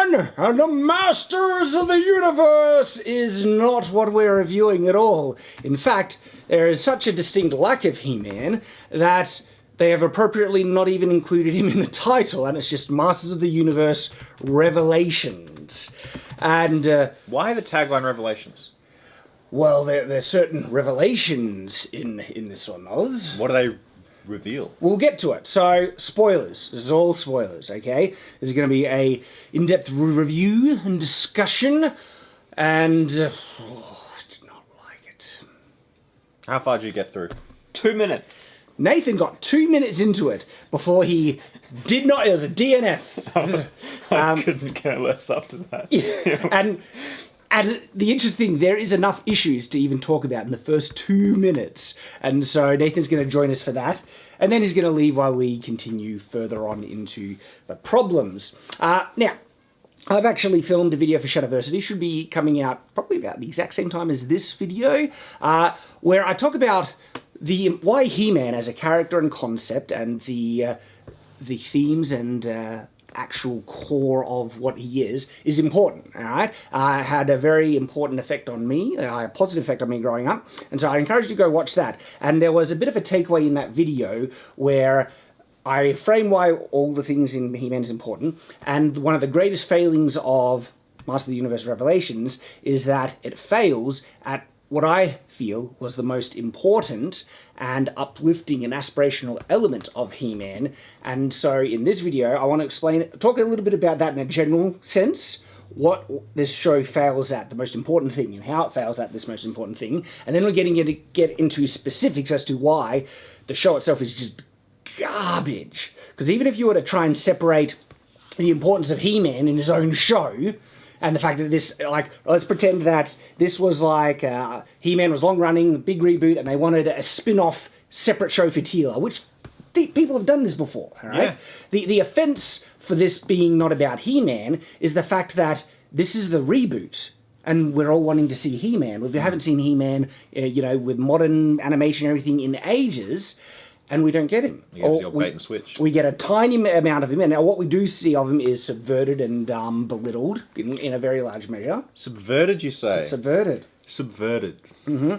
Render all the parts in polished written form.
He-Man and the Masters of the Universe is not what we're reviewing at all. In fact, there is such a distinct lack of He-Man that they have appropriately not even included him in the title, and it's just Masters of the Universe Revelations. And why the tagline Revelations? Well, there's certain revelations in this one, Oz. What do they reveal? We'll get to it. So, spoilers. This is all spoilers, okay? This is going to be a in-depth review and discussion, and I did not like it. How far did you get through? 2 minutes. Nathan got 2 minutes into it before he did not. It was a DNF. I couldn't care less after that. And the interesting thing, there is enough issues to even talk about in the first 2 minutes. And so Nathan's going to join us for that. And then he's going to leave while we continue further on into the problems. Now, I've actually filmed a video for Shadiversity. Should be coming out probably about the exact same time as this video, where I talk about why He-Man as a character and concept and the themes and actual core of what he is important, all right? Had a very important effect on me, a positive effect on me growing up, and so I encourage you to go watch that. And there was a bit of a takeaway in that video where I frame why all the things in He-Man is important, and one of the greatest failings of Master of the Universe Revelations is that it fails at what I feel was the most important and uplifting and aspirational element of He-Man. And so in this video, I want to talk a little bit about that in a general sense, what this show fails at, the most important thing, and how it fails at this most important thing. And then we're getting to get into specifics as to why the show itself is just garbage. Because even if you were to try and separate the importance of He-Man in his own show, and the fact that this, like, let's pretend that this was like He-Man was long-running, big reboot, and they wanted a spin-off separate show for Teela, which people have done this before, all right? Yeah. The offense for this being not about He-Man is the fact that this is the reboot, and we're all wanting to see He-Man. We haven't seen He-Man, with modern animation and everything in ages, and we don't get him. Yeah, it's the old bait and switch. We get a tiny amount of him, and now what we do see of him is subverted and belittled in a very large measure. Subverted, you say? Subverted. Subverted. Mm-hmm.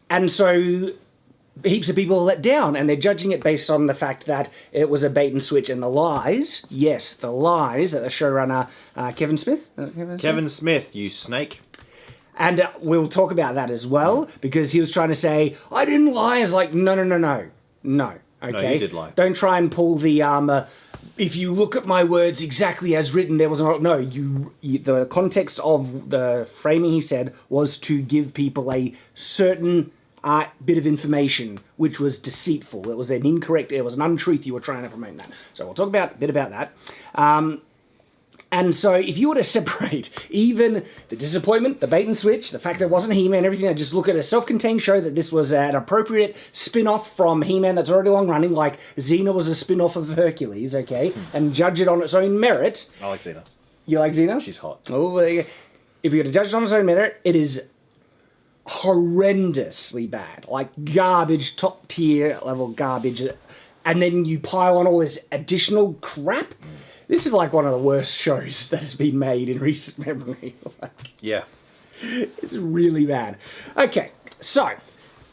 And so heaps of people are let down, and they're judging it based on the fact that it was a bait and switch, and the lies, yes, the lies that the showrunner, Kevin Smith? Kevin Smith, you snake. And we'll talk about that as well, because he was trying to say, I didn't lie. I was like, no. Okay? No, you did lie. Don't try and pull the, if you look at my words exactly as written, there was no, the context of the framing he said was to give people a certain bit of information, which was deceitful. It was an untruth you were trying to promote that. So we'll talk a bit about that. And so if you were to separate even the disappointment, the bait and switch, the fact that it wasn't He-Man, everything, and just look at a self-contained show that this was an appropriate spin-off from He-Man that's already long-running, like Xena was a spin-off of Hercules, okay, and judge it on its own merit. I like Xena. You like Xena? She's hot. Oh, if you're going to judge it on its own merit, it is horrendously bad. Like garbage, top-tier level garbage. And then you pile on all this additional crap. This is like one of the worst shows that has been made in recent memory. Yeah. It's really bad. Okay, so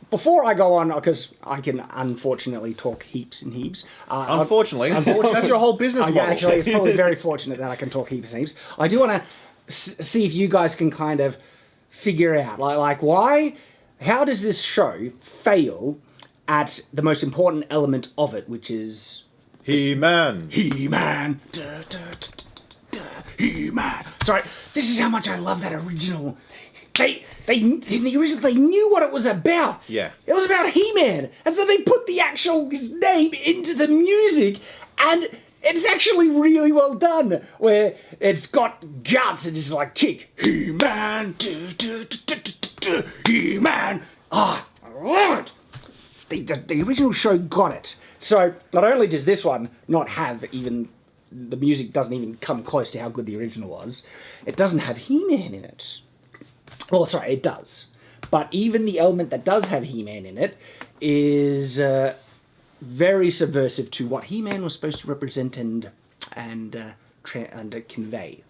before I go on, because I can unfortunately talk heaps and heaps. Unfortunately? That's your whole business model. Actually, it's probably very fortunate that I can talk heaps and heaps. I do want to see if you guys can kind of figure out, like how does this show fail at the most important element of it, which is He-Man. He-Man. He-Man. Sorry, this is how much I love that original. In the original, they knew what it was about. Yeah. It was about He-Man. And so they put his name into the music, and it's actually really well done, where it's got guts and it's like, kick, He-Man, He-Man. I love it. The original show got it. So not only does this one not have even, the music doesn't even come close to how good the original was, it doesn't have He-Man in it. Well, sorry, it does. But even the element that does have He-Man in it is very subversive to what He-Man was supposed to represent and convey?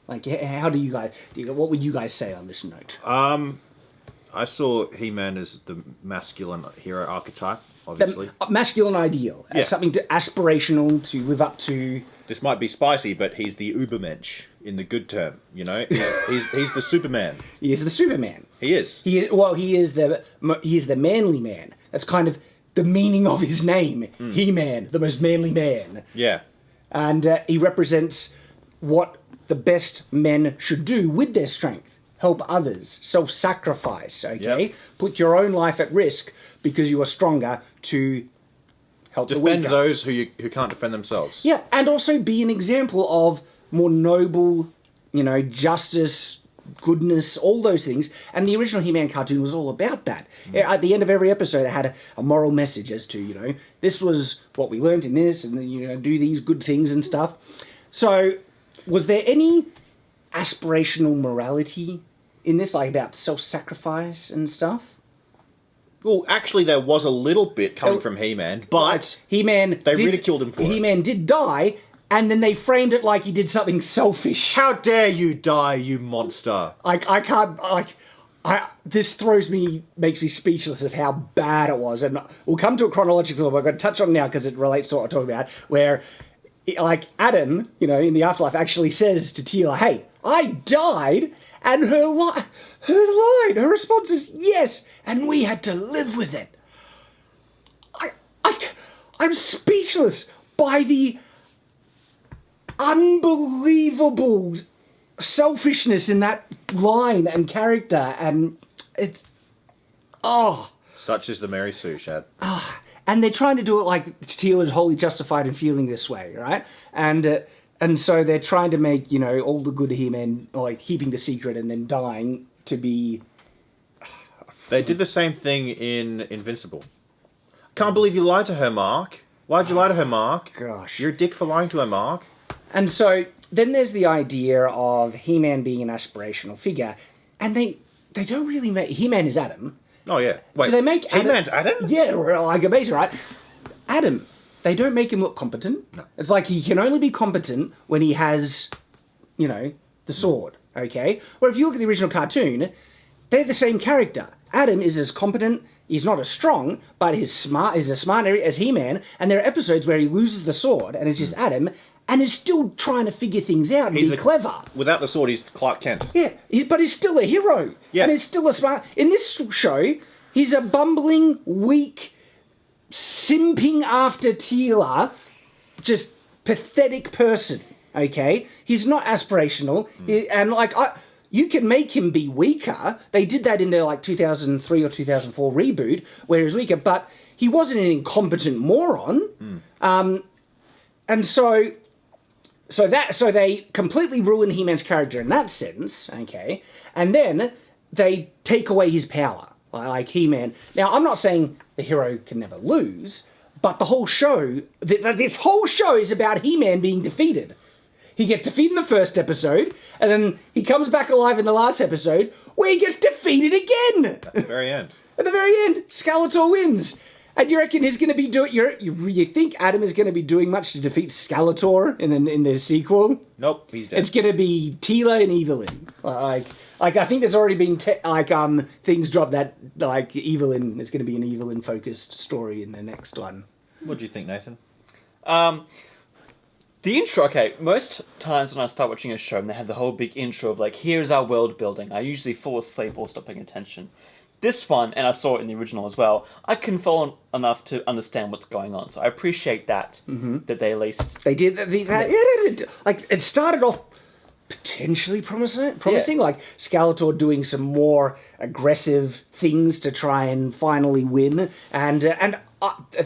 Like, how do you guys? What would you guys say on this note? I saw He-Man as the masculine hero archetype, obviously. The masculine ideal. Something aspirational to live up to. This might be spicy, but he's the Ubermensch in the good term. You know, he's the Superman. He is the Superman. He is. He is the manly man. That's kind of the meaning of his name. He-Man, the most manly man. Yeah. And he represents what the best men should do with their strength. Help others, self-sacrifice, okay? Yep. Put your own life at risk because you are stronger to help Defend the weaker. those who can't defend themselves. Yeah, and also be an example of more noble, justice, goodness, all those things. And the original He-Man cartoon was all about that. At the end of every episode, it had a moral message as to, this was what we learned in this, and do these good things and stuff. So, was there any aspirational morality in this, like about self-sacrifice and stuff? Well, actually, there was a little bit coming from He-Man, but He-Man they ridiculed him for it. He-Man did die, and then they framed it like he did something selfish. How dare you die, you monster! I can't, this makes me speechless of how bad it was. And we'll come to a chronological, but I'm going to touch on it now because it relates to what I'm talking about, where, Adam, in the afterlife actually says to Teela, hey, I died, and her response is, yes, and we had to live with it. I'm speechless by the unbelievable selfishness in that line and character, and it's Such is the Mary Sue, Shad. And they're trying to do it like Teela's wholly justified in feeling this way, right? And so they're trying to make, all the good He-Man, like keeping the secret and then dying to be. They did the same thing in Invincible. Can't believe you lied to her, Mark. Why'd you lie to her, Mark? Gosh. You're a dick for lying to her, Mark. And so then there's the idea of He-Man being an aspirational figure, and they don't really make He-Man is Adam. Oh yeah. Wait. Do they make Adam? He-Man's Adam? Yeah, like amazing, right? Adam. They don't make him look competent. No. It's like he can only be competent when he has, the sword. Okay. Or if you look at the original cartoon, they're the same character. Adam is as competent. He's not as strong, but he's as smart as He-Man. And there are episodes where he loses the sword and it's just Adam, and is still trying to figure things out and be clever. Without the sword, he's Clark Kent. Yeah, but he's still a hero. Yeah. And he's still a smart. In this show, he's a bumbling, weak, simping after Teela, just pathetic person. Okay, he's not aspirational, and you can make him be weaker. They did that in their 2003 or 2004 reboot, where he was weaker, but he wasn't an incompetent moron. And so they completely ruin He-Man's character in that sense. Okay, and then they take away his power, like He-Man. Now, I'm not saying the hero can never lose, but the whole show, this whole show is about He-Man being defeated. He gets defeated in the first episode, and then he comes back alive in the last episode, where he gets defeated again. At the very end. At the very end, Skeletor wins. And you reckon he's going to be doing... You think Adam is going to be doing much to defeat Skeletor in the sequel? Nope, he's dead. It's going to be Teela and Evelyn. I think there's already been things dropped that Evelyn is going to be an Evelyn focused story in the next one. What do you think, Nathan? The intro, okay, most times when I start watching a show and they have the whole big intro of here's our world building, I usually fall asleep or stop paying attention. This one, and I saw it in the original as well, I couldn't follow enough to understand what's going on. So I appreciate that, that they at least... They did that. It started off potentially promising, like Skeletor doing some more aggressive things to try and finally win. And that,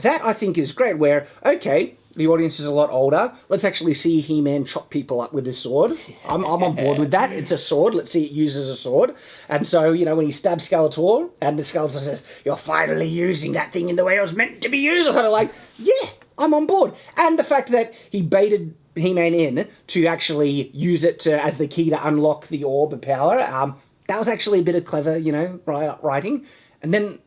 I think, is great, where, okay... The audience is a lot older. Let's actually see He-Man chop people up with his sword. I'm on board with that. It's a sword. Let's see it used as a sword. And so, when he stabs Skeletor, and the Skeletor says, "You're finally using that thing in the way it was meant to be used," or something yeah, I'm on board. And the fact that he baited He-Man in to actually use it as the key to unlock the orb of power, that was actually a bit of clever, writing. And then...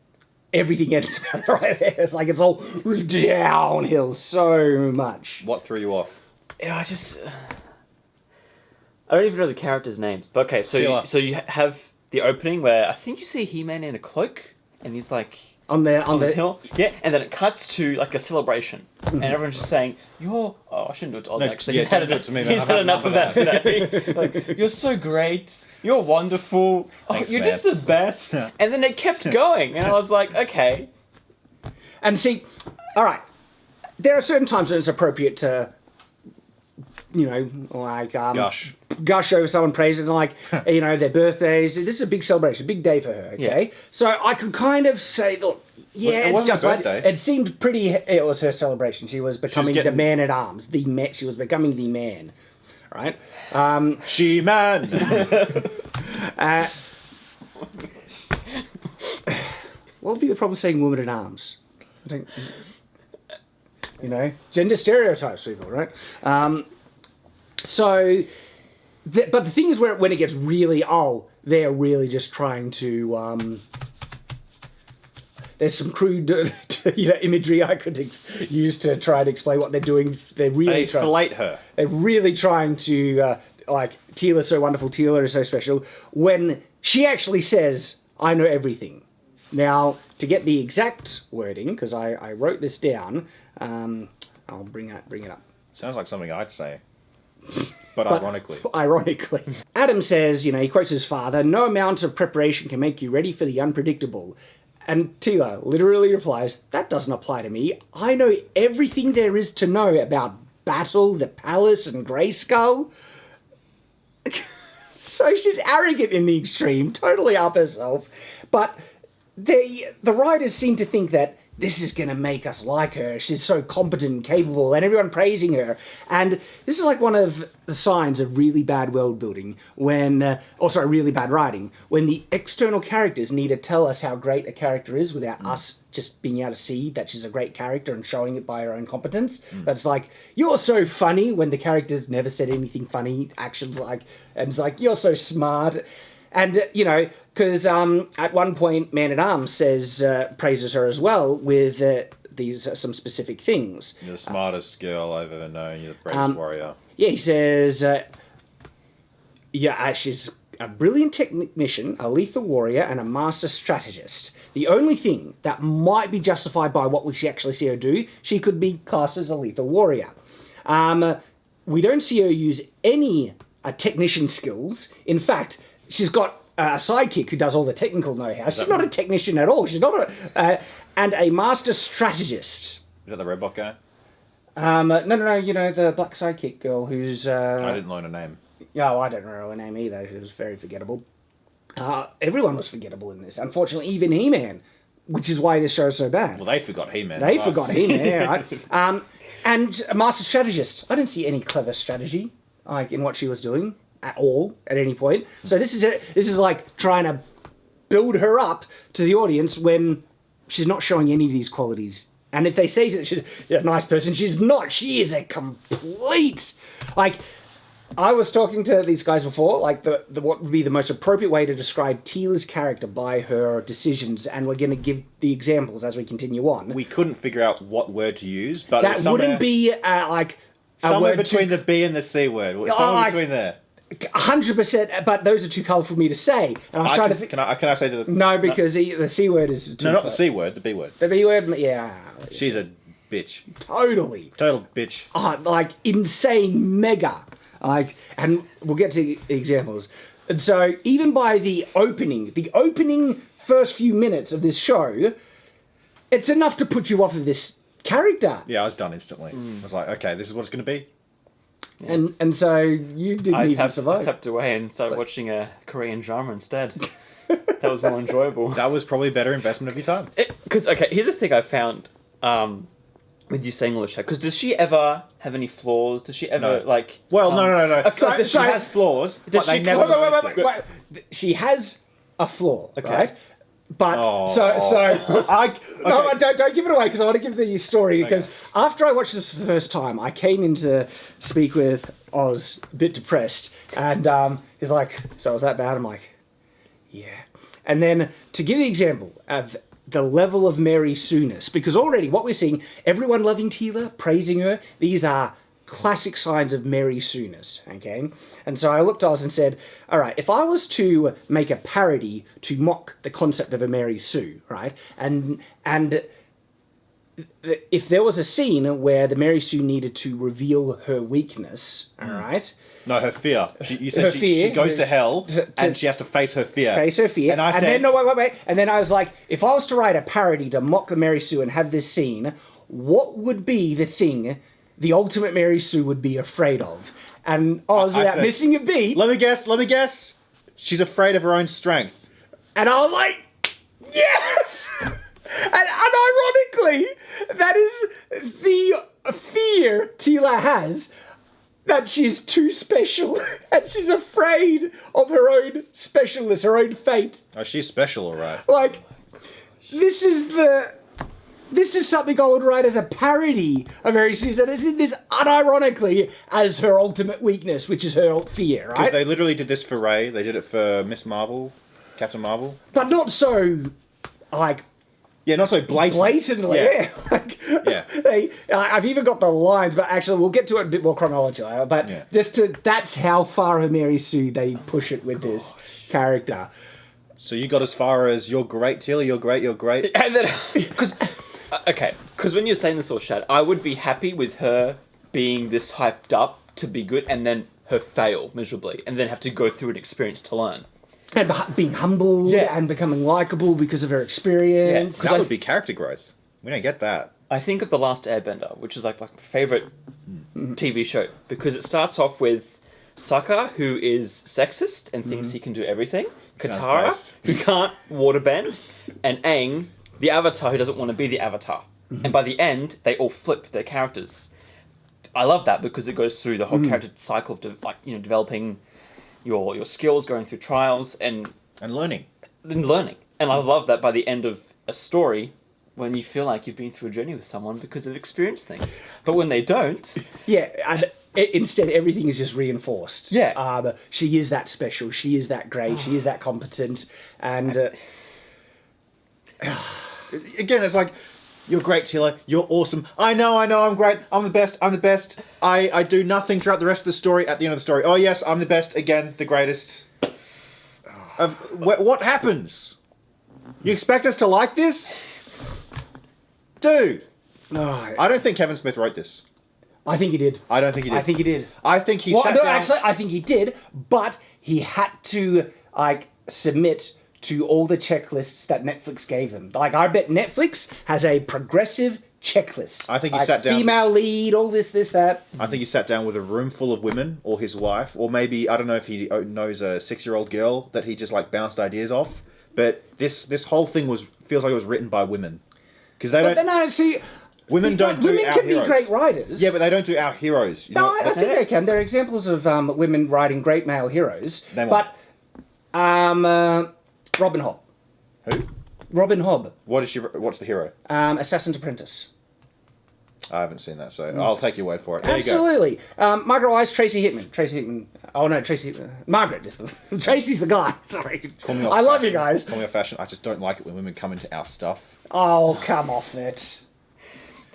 everything ends about right there. It's it's all downhill so much. What threw you off? Yeah, I don't even know the characters' names. But okay, so Teela. you have the opening where I think you see He-Man in a cloak, and he's like on the hill. Yeah, and then it cuts to like a celebration, and everyone's just saying, "You're." Oh, I shouldn't do it to Oz, No, actually. yeah, He's had don't do it to me, man. He's I've had had enough of that enough today. Like, you're so great. You're wonderful. Thanks, you're man. just the best. Yeah. And then it kept going, and I was like, okay. And see, all right, there are certain times when it's appropriate to, you know, like gush over someone, praise it, like, you know, their birthdays. This is a big celebration, big day for her. Okay, Yeah. so I could kind of say, look, yeah, It it's wasn't just her right. birthday. It seemed pretty. It was her celebration. She was becoming the getting- man at arms. She was becoming the man. Right. She-Man! What would be the problem saying woman at arms? I don't, you know, gender stereotypes, people, right? But the thing is, when it gets really, they're really just trying to. There's some crude, imagery I could use to try and explain what they're doing. They're really They fillet her. They're really trying to, Teela's so wonderful, Teela is so special, when she actually says, I know everything. Now, to get the exact wording, because I wrote this down, I'll bring it up. Sounds like something I'd say. But ironically. Ironically. Adam says, he quotes his father, no amount of preparation can make you ready for the unpredictable. And Teela literally replies, that doesn't apply to me. I know everything there is to know about Battle, the Palace, and Grayskull. So she's arrogant in the extreme, totally up herself. But the writers seem to think that this is going to make us like her. She's so competent and capable, and everyone praising her. And this is like one of the signs of really bad world building really bad writing, when the external characters need to tell us how great a character is without us just being able to see that she's a great character and showing it by her own competence. That's like, you're so funny, when the characters never said anything funny, actually, and it's like, you're so smart. And, because at one point, Man-at-Arms praises her as well with some specific things. You're the smartest girl I've ever known. You're the bravest warrior. Yeah, he says, she's a brilliant technician, a lethal warrior, and a master strategist. The only thing that might be justified by what we actually see her do, she could be classed as a lethal warrior. We don't see her use any technician skills. In fact, she's got a sidekick who does all the technical know-how. She's not a technician at all. She's not and a master strategist. Is that the robot guy? No, the black sidekick girl who's... I didn't learn her name. Oh, I don't know her name either. She was very forgettable. Everyone was forgettable in this. Unfortunately, even He-Man, which is why this show is so bad. Well, they forgot He-Man. They forgot He-Man, yeah, right? And a master strategist. I didn't see any clever strategy in what she was doing at all at any point. So this is like trying to build her up to the audience when she's not showing any of these qualities. And if they say that she's a nice person, she's not. She is a complete... I was talking to these guys before, what would be the most appropriate way to describe Teela's character by her decisions, and we're going to give the examples as we continue on. We couldn't figure out what word to use, but That wouldn't be somewhere between the B and the C word. Somewhere between there. 100%, but those are too colourful for me to say. And I was trying to... Can I say the... No, because the C word is too... No, not the C word, the B word. The B word, yeah. She's a bitch. Totally. Total bitch. Insane, mega. And we'll get to the examples. And so, even by the opening first few minutes of this show, it's enough to put you off of this character. Yeah, I was done instantly. I was like, okay, this is what it's going to be. Yeah. And so you didn't even survive. I tapped away and started watching a Korean drama instead. That was more enjoyable. That was probably a better investment of your time. Because, here's the thing I found with you saying all this, because does she ever have any flaws? Does she ever, no. Well, no. She has flaws, but they never notice it. Wait. She has a flaw, right? But no, don't give it away, because I want to give the story. Because after I watched this for the first time, I came in to speak with Oz, a bit depressed, and he's like, "So was that bad?" I'm like, "Yeah." And then to give the example of the level of Mary Sue-ness, because already what we're seeing, everyone loving Teela, praising her, these are classic signs of Mary Sue-ness, okay? And so I looked at us and said, all right, if I was to make a parody to mock the concept of a Mary Sue, right, and if there was a scene where the Mary Sue needed to reveal her weakness, all right? No, her fear. You said Her she fear. goes to hell and she has to face her fear. Face her fear. And I said... then, no, wait. And then I was like, if I was to write a parody to mock the Mary Sue and have this scene, what would be the thing the ultimate Mary Sue would be afraid of? And Oz, without missing a beat... Let me guess. She's afraid of her own strength. And I was like, yes! And unironically, that is the fear Teela has, that she's too special and she's afraid of her own specialness, her own fate. Oh, she's special, all right. Like, this is something I would write as a parody of Mary Sue, and it's in this unironically as her ultimate weakness, which is her fear, right? Because they literally did this for Rey. They did it for Miss Marvel, Captain Marvel. But not so, like... Yeah, not so blatant. Blatantly, yeah. I've even got the lines, but actually we'll get to it a bit more chronologically. But that's how far of Mary Sue they push it with this character. So you got as far as, you're great, Teela, you're great. And then, because when you're saying this all, Shad, I would be happy with her being this hyped up to be good, and then her fail miserably, and then have to go through an experience to learn. And being humble and becoming likable because of her experience. That would be character growth. We don't get that. I think of The Last Airbender, which is like my favourite TV show, because it starts off with Sokka, who is sexist and thinks he can do everything, Katara, who can't waterbend, and Aang, the Avatar, who doesn't want to be the Avatar. And by the end, they all flip their characters. I love that because it goes through the whole character cycle of developing your skills, going through trials and learning. And I love that by the end of a story, when you feel like you've been through a journey with someone because they've experienced things. But when they don't... Yeah, and instead everything is just reinforced. Yeah. She is that special, she is that great, she is that competent, and... Again, it's like, you're great, Teela, you're awesome. I know, I'm great, I'm the best. I do nothing throughout the rest of the story. At the end of the story, oh yes, I'm the best, again, the greatest. What happens? You expect us to like this? Dude. No, I don't think Kevin Smith wrote this. I think he did. I don't think he did. I think he did. I think he sat down... Actually, I think he did, but he had to, submit to all the checklists that Netflix gave him. I bet Netflix has a progressive checklist. I think he sat down... Female lead, all this, that. I think he sat down with a room full of women, or his wife, or maybe, I don't know if he knows a 6-year-old girl that he just, bounced ideas off. But this whole thing feels like it was written by women. Because they don't... But no, see... Women don't do our heroes. Women can be great writers. Yeah, but they don't do our heroes. You know, I think they can. There are examples of women writing great male heroes. Name but, Robin Hobb. Who? Robin Hobb. What's the hero? Assassin's Apprentice. I haven't seen that, so I'll take your word for it. There Absolutely. You go. Margaret Wise, Tracy Hickman. Oh no, Margaret is Tracy's the guy. Sorry. I love you guys. Call me off fashion. I just don't like it when women come into our stuff. Oh, come off it.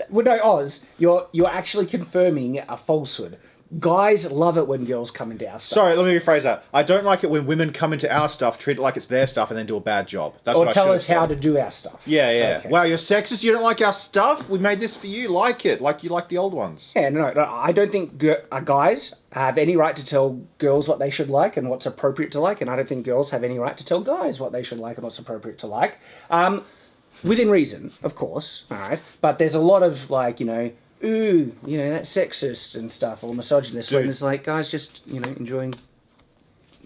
Well, no, Oz, you're actually confirming a falsehood. Guys love it when girls come into our stuff. Sorry, let me rephrase that. I don't like it when women come into our stuff, treat it like it's their stuff, and then do a bad job. That's or what tell I us how to do our stuff. Yeah. Okay. Wow, you're sexist? You don't like our stuff? We made this for you. Like it. Like you like the old ones. Yeah, no, I don't think guys have any right to tell girls what they should like and what's appropriate to like, and I don't think girls have any right to tell guys what they should like and what's appropriate to like. Within reason, of course, all right? But there's a lot of, that's sexist and stuff, or misogynist, when it's guys just, enjoying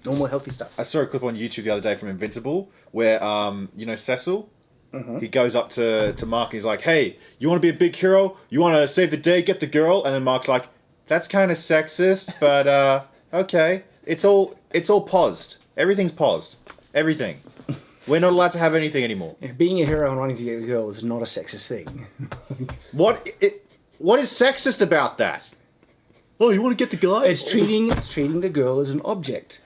normal, healthy stuff. I saw a clip on YouTube the other day from Invincible where, Cecil, he goes up to Mark and he's like, hey, you want to be a big hero? You want to save the day, get the girl? And then Mark's like, that's kind of sexist, but, okay. It's all paused. Everything's paused. Everything. We're not allowed to have anything anymore. Yeah, being a hero and wanting to get a girl is not a sexist thing. What is sexist about that? Oh, you want to get the guy? It's treating the girl as an object.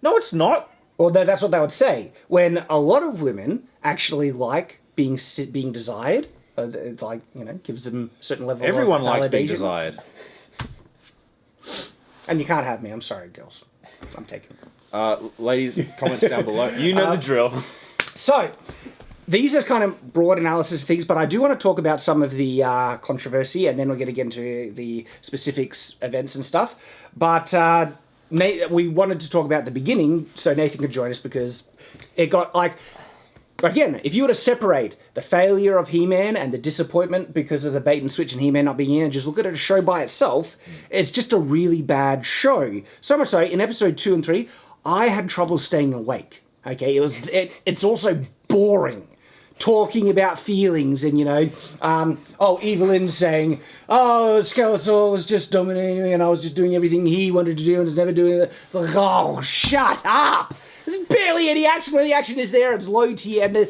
No, it's not. Well, that's what they would say. When a lot of women actually like being desired, it gives them a certain level Everyone of validation. likes being desired. And you can't have me. I'm sorry, girls. I'm taking it. Ladies, comments down below. You know the drill. So, these are kind of broad analysis things, but I do want to talk about some of the controversy, and then we're going to get into the specifics, events and stuff. But we wanted to talk about the beginning, so Nathan could join us, because it got like... Again, if you were to separate the failure of He-Man and the disappointment because of the bait and switch and He-Man not being in, and just look at it as a show by itself, it's just a really bad show. So much so, in episode 2 and 3, I had trouble staying awake. Okay, it's also boring. Talking about feelings and, Evelyn saying, Skeletor was just dominating me and I was just doing everything he wanted to do and was never doing it. It's like, oh, shut up! There's barely any action. When the action is there, it's low tier. And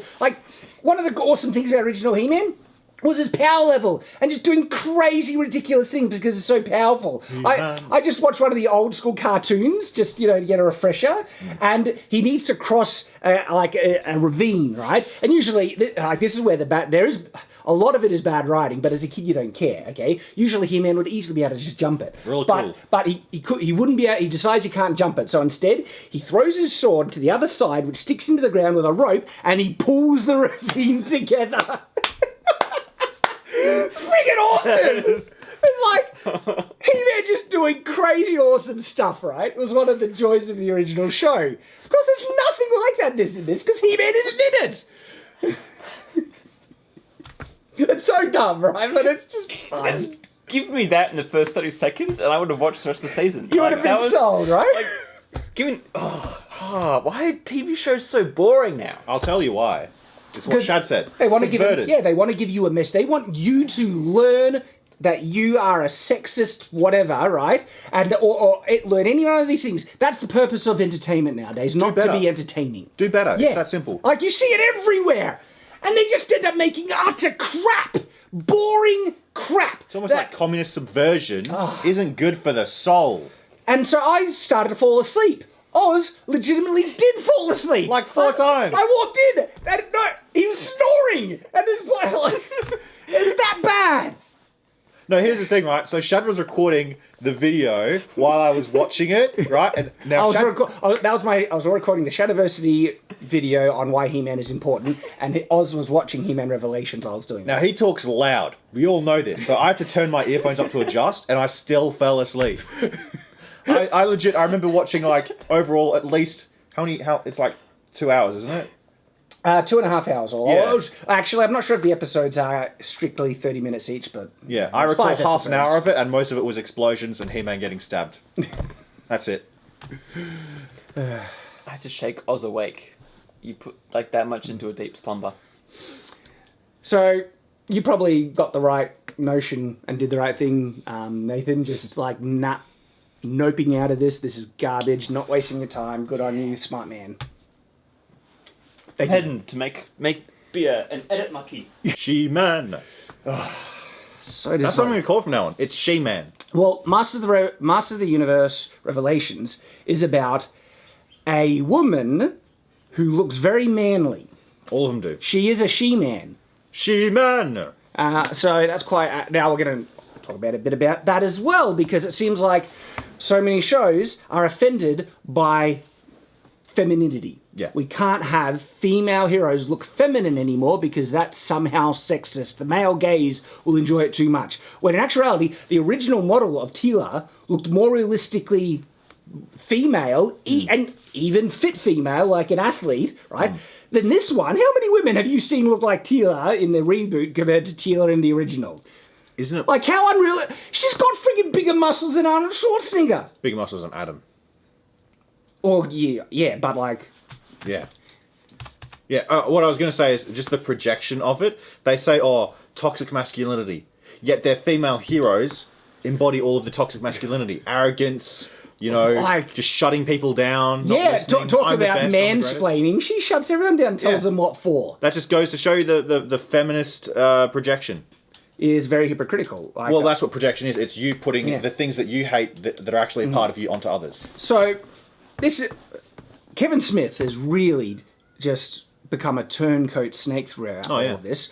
one of the awesome things about original He-Man was his power level and just doing crazy, ridiculous things because it's so powerful. I just watched one of the old school cartoons just, to get a refresher, and he needs to cross a ravine, right? And usually, this is where there is a lot of it is bad writing, but as a kid you don't care, okay? Usually He-Man would easily be able to just jump it. Really cool. But he wouldn't be able, he decides he can't jump it, so instead he throws his sword to the other side, which sticks into the ground with a rope, and he pulls the ravine together. It's freaking awesome! It's like He-Man just doing crazy awesome stuff, right? It was one of the joys of the original show. Of course, there's nothing like that in this, because He-Man isn't in it! It's so dumb, right? But it's just fun. Just give me that in the first 30 seconds and I would have watched the rest of the season. You would have been sold, right? Why are TV shows so boring now? I'll tell you why. It's what Shad said. They want Subverted. they want to give you a message. They want you to learn that you are a sexist whatever, right? And or learn any one of these things. That's the purpose of entertainment nowadays, not to be entertaining. Do better. Yeah. It's that simple. Like, you see it everywhere. And they just end up making utter crap. Boring crap. It's almost like communist subversion isn't good for the soul. And so I started to fall asleep. Oz legitimately did fall asleep. Like 4 times. I walked in, and no, he was snoring. And it's that bad. No, here's the thing, right? So Shad was recording the video while I was watching it, right? And now I was recording the Shadiversity video on why He-Man is important, and Oz was watching He-Man Revelations while I was doing that. Now, he talks loud. We all know this. So I had to turn my earphones up to adjust, and I still fell asleep. I remember watching, overall, at least, it's like 2 hours, isn't it? 2.5 hours. Yeah. Actually, I'm not sure if the episodes are strictly 30 minutes each, but... Yeah, I recall half an hour of it, and most of it was explosions and He-Man getting stabbed. That's it. I had to shake Oz awake. You put, that much into a deep slumber. So, you probably got the right notion and did the right thing, Nathan. Just noping out of this. This is garbage. Not wasting your time. Good on you, smart man. Heading to make beer and edit mucky. She-Man. So That's what I'm going to call it from now on. It's She-Man. Well, Master of the Universe Revelations is about a woman who looks very manly. All of them do. She is a she-man. She-Man. So that's quite... now we're going to talk about a bit about that as well, because it seems like so many shows are offended by femininity. Yeah. We can't have female heroes look feminine anymore because that's somehow sexist. The male gaze will enjoy it too much. When in actuality, the original model of Teela looked more realistically female and even fit female, like an athlete, right? Than this one. How many women have you seen look like Teela in the reboot compared to Teela in the original? Isn't it? Like, how unreal... She's got freaking bigger muscles than Arnold Schwarzenegger. Bigger muscles than Adam. Or, yeah, but like... Yeah. Yeah, what I was going to say is just the projection of it. They say, toxic masculinity. Yet their female heroes embody all of the toxic masculinity. Arrogance, just shutting people down. Yeah, not talk about mansplaining. She shuts everyone down, tells them what for. That just goes to show you the feminist projection. Is very hypocritical. Well, that's what projection is. It's you putting the things that you hate that are actually a part of you onto others. So, Kevin Smith has really just become a turncoat snake throughout all of this.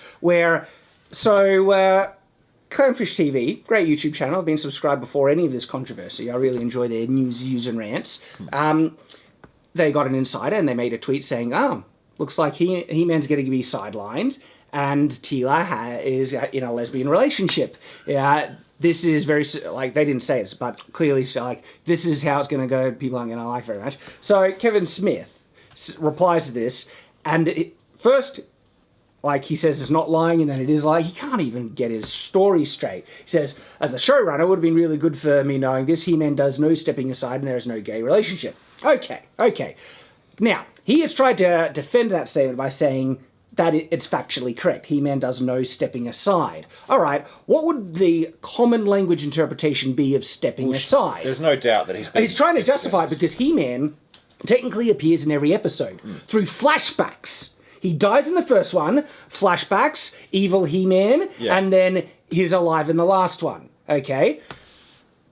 Clownfish TV, great YouTube channel. I've been subscribed before any of this controversy. I really enjoy their news, views, and rants. They got an insider and they made a tweet saying, looks like He-Man's going to be sidelined and Teela is in a lesbian relationship. This is very, like, they didn't say it, but clearly, like, this is how it's going to go. People aren't going to like it very much. So Kevin Smith replies to this, and first, like, he says it's not lying, and then it is lying. He can't even get his story straight. He says, as a showrunner, it would have been really good for me knowing this. He-Man does no stepping aside, and there is no gay relationship. Okay. Now, he has tried to defend that statement by saying that it's factually correct. He-Man does no stepping aside. All right, what would the common language interpretation be of stepping aside? There's no doubt that he's trying to justify it because He-Man technically appears in every episode through flashbacks. He dies in the first one, flashbacks, evil He-Man, and then he's alive in the last one, okay?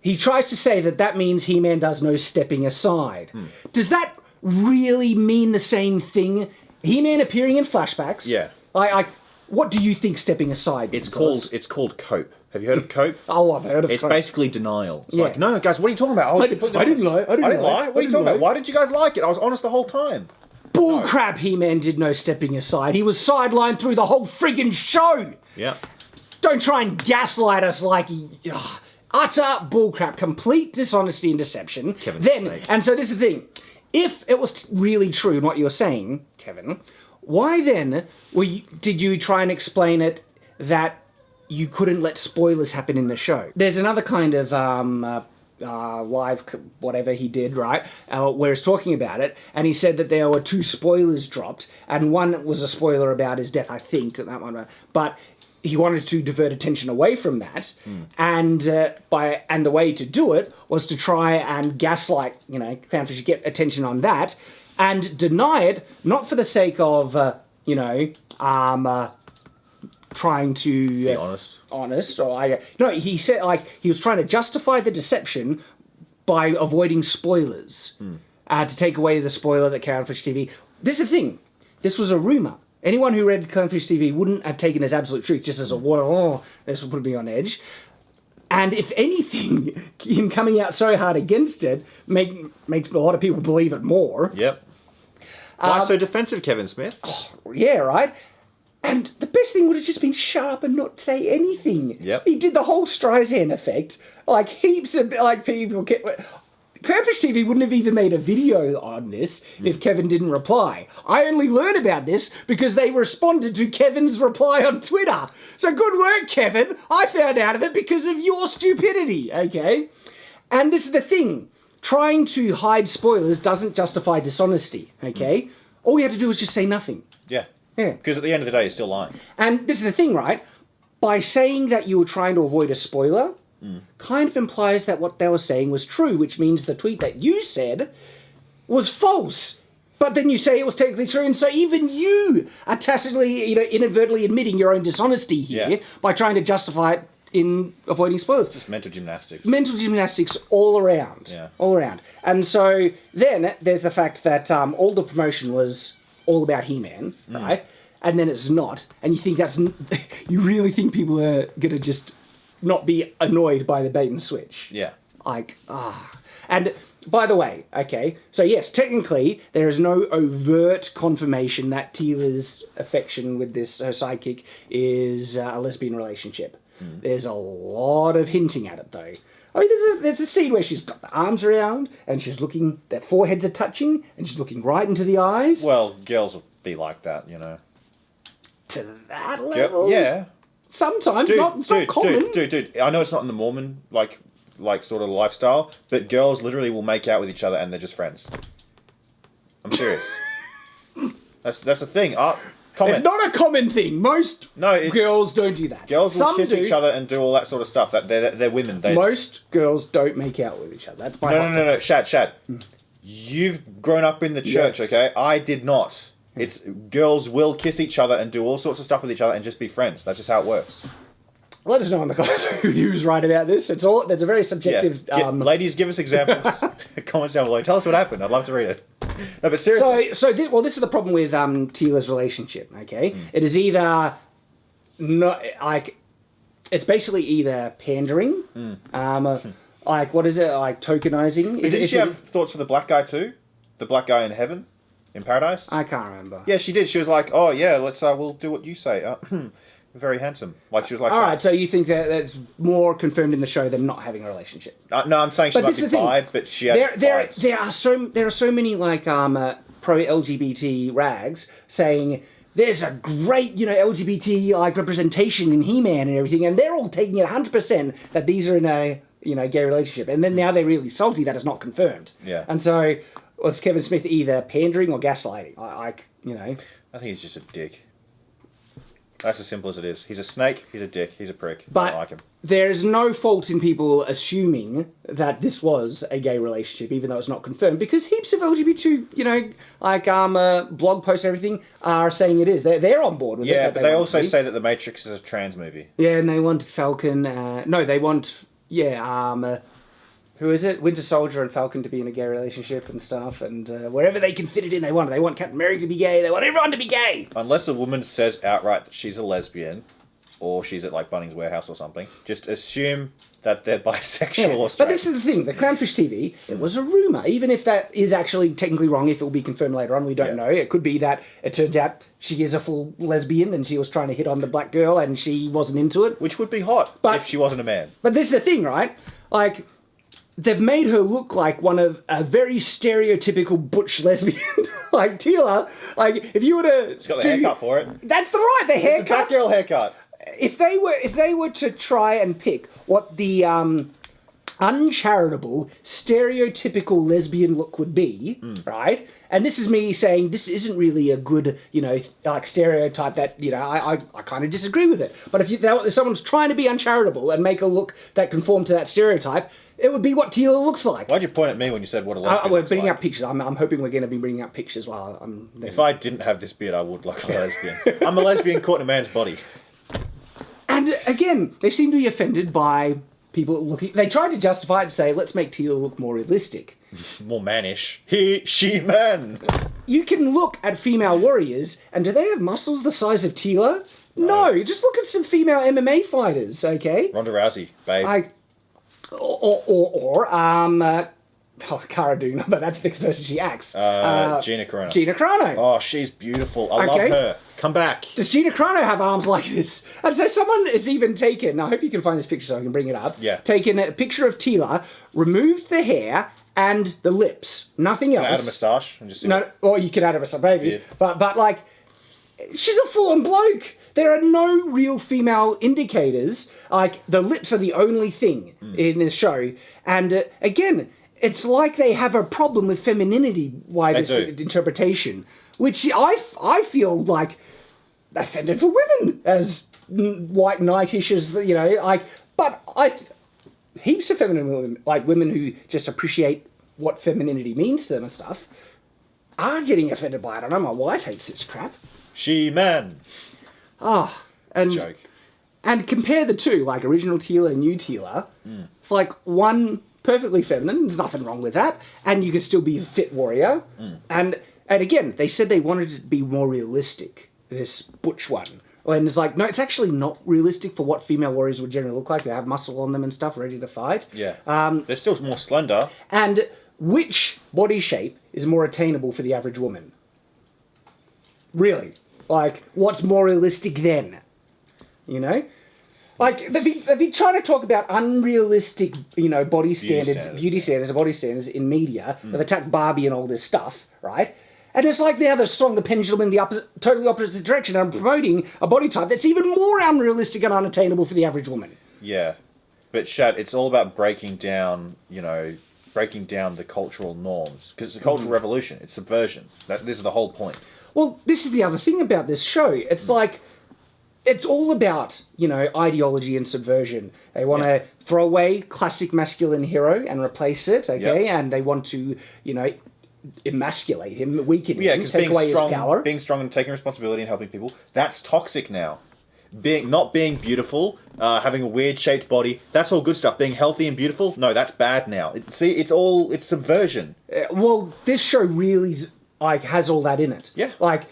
He tries to say that means He-Man does no stepping aside. Does that really mean the same thing? He-Man appearing in flashbacks? Yeah. Like, what do you think stepping aside means? It's called cope. Have you heard of cope? Oh, I've heard of It's cope. basically denial. It's like, no, guys, what are you talking about? I didn't lie. I didn't lie. What are you talking about? Why did you guys like it? I was honest the whole time. Bullcrap, He-Man did no stepping aside. He was sidelined through the whole friggin' show. Yeah. Don't try and gaslight us like... utter bullcrap, complete dishonesty and deception. Kevin Snake. And so this is the thing. If it was really true in what you're saying, Kevin, why then did you try and explain it that you couldn't let spoilers happen in the show? There's another kind of live whatever he did, right, where he's talking about it, and he said that there were 2 spoilers dropped, and one was a spoiler about his death, I think, that one, but he wanted to divert attention away from that, and the way to do it was to try and gaslight, Clownfish, get attention on that, and deny it, not for the sake of, trying to be honest. No, he said, like, he was trying to justify the deception by avoiding spoilers, to take away the spoiler that Clownfish TV. This is the thing. This was a rumor. Anyone who read Clownfish TV wouldn't have taken as absolute truth, just as this will put me on edge. And if anything, him coming out so hard against it makes a lot of people believe it more. Yep. Why so defensive, Kevin Smith? Yeah, right. And the best thing would have just been shut up and not say anything. Yep. He did the whole Streisand effect. Like, heaps of, people... Clownfish TV wouldn't have even made a video on this if Kevin didn't reply. I only learned about this because they responded to Kevin's reply on Twitter. So good work, Kevin. I found out of it because of your stupidity, okay? And this is the thing. Trying to hide spoilers doesn't justify dishonesty, okay? All we had to do was just say nothing. Yeah. Yeah. Because at the end of the day, you're still lying. And this is the thing, right? By saying that you were trying to avoid a spoiler, kind of implies that what they were saying was true, which means the tweet that you said was false. But then you say it was technically true, and so even you are tacitly, inadvertently admitting your own dishonesty here by trying to justify it in avoiding spoilers. Just mental gymnastics. Mental gymnastics all around. Yeah. All around. And so then there's the fact that all the promotion was all about He-Man, right? And then it's not. And you think you really think people are going to just not be annoyed by the bait and switch. Yeah. And by the way, okay, so yes, technically there is no overt confirmation that Teela's affection with her sidekick is a lesbian relationship. There's a lot of hinting at it, though. I mean, there's a scene where she's got the arms around and she's looking, their foreheads are touching and she's looking right into the eyes. Well, girls will be like that, To that level? Yeah. Sometimes, it's not common. Dude, I know it's not in the Mormon, like sort of lifestyle, but girls literally will make out with each other and they're just friends. I'm serious. That's the thing. Comment. It's not a common thing. Most girls don't do that. Girls will kiss each other and do all that sort of stuff. That they're women. Most girls don't make out with each other. That's my No. Shad. You've grown up in the church, okay? I did not. It's girls will kiss each other and do all sorts of stuff with each other and just be friends. That's just how it works. Let us know in the comments who's right about this. There's a very subjective... ladies, give us examples. Comments down below. Tell us what happened. I'd love to read it. No, but seriously. So this is the problem with Teela's relationship, okay? It is either not, it's basically either pandering, like what is it, like tokenizing. But didn't she have thoughts for the black guy too? The black guy in heaven, in paradise. I can't remember. Yeah, she did. She was like, "Oh yeah, let's we'll do what you say." Very handsome. Like she was like. All right, so you think that that's more confirmed in the show than not having a relationship? No, I'm saying she might be bi, but she had vibes. There are so many like pro LGBT rags saying there's a great LGBT like representation in He-Man and everything, and they're all taking it 100% that these are in a gay relationship, and then now they're really salty that it's not confirmed. Yeah. And so was Kevin Smith either pandering or gaslighting? I think he's just a dick. That's as simple as it is. He's a snake, he's a dick, he's a prick. But I don't like him. There's no fault in people assuming that this was a gay relationship, even though it's not confirmed, because heaps of LGBT, blog posts and everything are saying it is. They're on board with it. Yeah, but they also say that The Matrix is a trans movie. Yeah, and they want Falcon. They want who is it? Winter Soldier and Falcon to be in a gay relationship and stuff, and wherever they can fit it in, they want it. They want Captain America to be gay. They want everyone to be gay. Unless a woman says outright that she's a lesbian, or she's at like Bunnings Warehouse or something, just assume that they're bisexual or straight. But this is the thing, the Clownfish TV, it was a rumour. Even if that is actually technically wrong, if it will be confirmed later on, we don't know. It could be that it turns out she is a full lesbian and she was trying to hit on the black girl and she wasn't into it. Which would be hot if she wasn't a man. But this is the thing, right? Like, they've made her look like one of a very stereotypical butch lesbian. Like Teela, like if you were to... She's got the haircut for it. That's the haircut. It's a black girl haircut. If they were to try and pick what the uncharitable, stereotypical lesbian look would be, right? And this is me saying this isn't really a good, like stereotype that, I kind of disagree with it. But if someone's trying to be uncharitable and make a look that conform to that stereotype, it would be what Teela looks like. Why'd you point at me when you said what a lesbian we're looks bringing like? up pictures. I'm hoping we're going to be bringing up pictures while I'm... If I didn't have this beard, I would look like a lesbian. I'm a lesbian caught in a man's body. And again, they seem to be offended by people looking... They tried to justify it and say, let's make Teela look more realistic. More mannish. He, she, man. You can look at female warriors, and do they have muscles the size of Teela? No, just look at some female MMA fighters, okay? Ronda Rousey, babe. Cara Dune, but that's the person she acts. Gina Carano. Gina Carano. Oh, she's beautiful. I love her. Come back. Does Gina Carano have arms like this? And so someone has even taken, I hope you can find this picture so I can bring it up. Yeah. Taken a picture of Teela, removed the hair and the lips. Nothing else. Can I add a moustache? And just or you can add a moustache, maybe. Yeah. But like, she's a full-on bloke. There are no real female indicators. Like, the lips are the only thing in this show. And again, it's like they have a problem with femininity by this interpretation, which I feel like offended for women as white knightish as, but heaps of feminine women, like women who just appreciate what femininity means to them and stuff, are getting offended by it. I know my wife hates this crap. She, man. Joke. And compare the two, like original Teela and new Teela. It's like one perfectly feminine, there's nothing wrong with that, and you can still be a fit warrior. And again, they said they wanted it to be more realistic, this butch one. And it's like, no, it's actually not realistic for what female warriors would generally look like. They have muscle on them and stuff, ready to fight. Yeah. They're still more slender. And which body shape is more attainable for the average woman? Really? Like, what's more realistic then? Like, they've been trying to talk about unrealistic, body standards, beauty standards and body standards in media. They've attacked Barbie and all this stuff, right? And it's like now they've swung the pendulum in the totally opposite direction and promoting a body type that's even more unrealistic and unattainable for the average woman. Yeah. But, Shad, it's all about breaking down the cultural norms. Because it's a cultural revolution. It's subversion. This is the whole point. Well, this is the other thing about this show. It's like... It's all about, ideology and subversion. They want to throw away classic masculine hero and replace it, okay? Yep. And they want to, emasculate him, weaken him, take away his power. Being strong and taking responsibility and helping people, that's toxic now. Not being beautiful, having a weird-shaped body, that's all good stuff. Being healthy and beautiful, no, that's bad now. It's subversion. Well, this show really, has all that in it. Yeah. Like...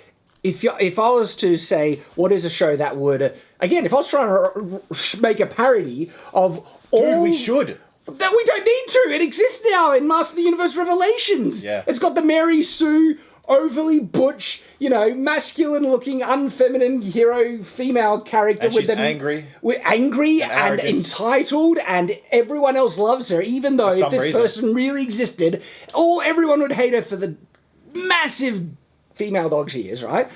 if I was to say what is a show that would, again, if I was trying to make a parody of all... Dude, we should. That we don't need to. It exists now in Master of the Universe Revelations. Yeah. It's got the Mary Sue, overly butch, masculine-looking, unfeminine hero female character. And she's angry. We're angry and entitled, and everyone else loves her, even though if this person really existed, everyone would hate her for the massive female dog she is, right?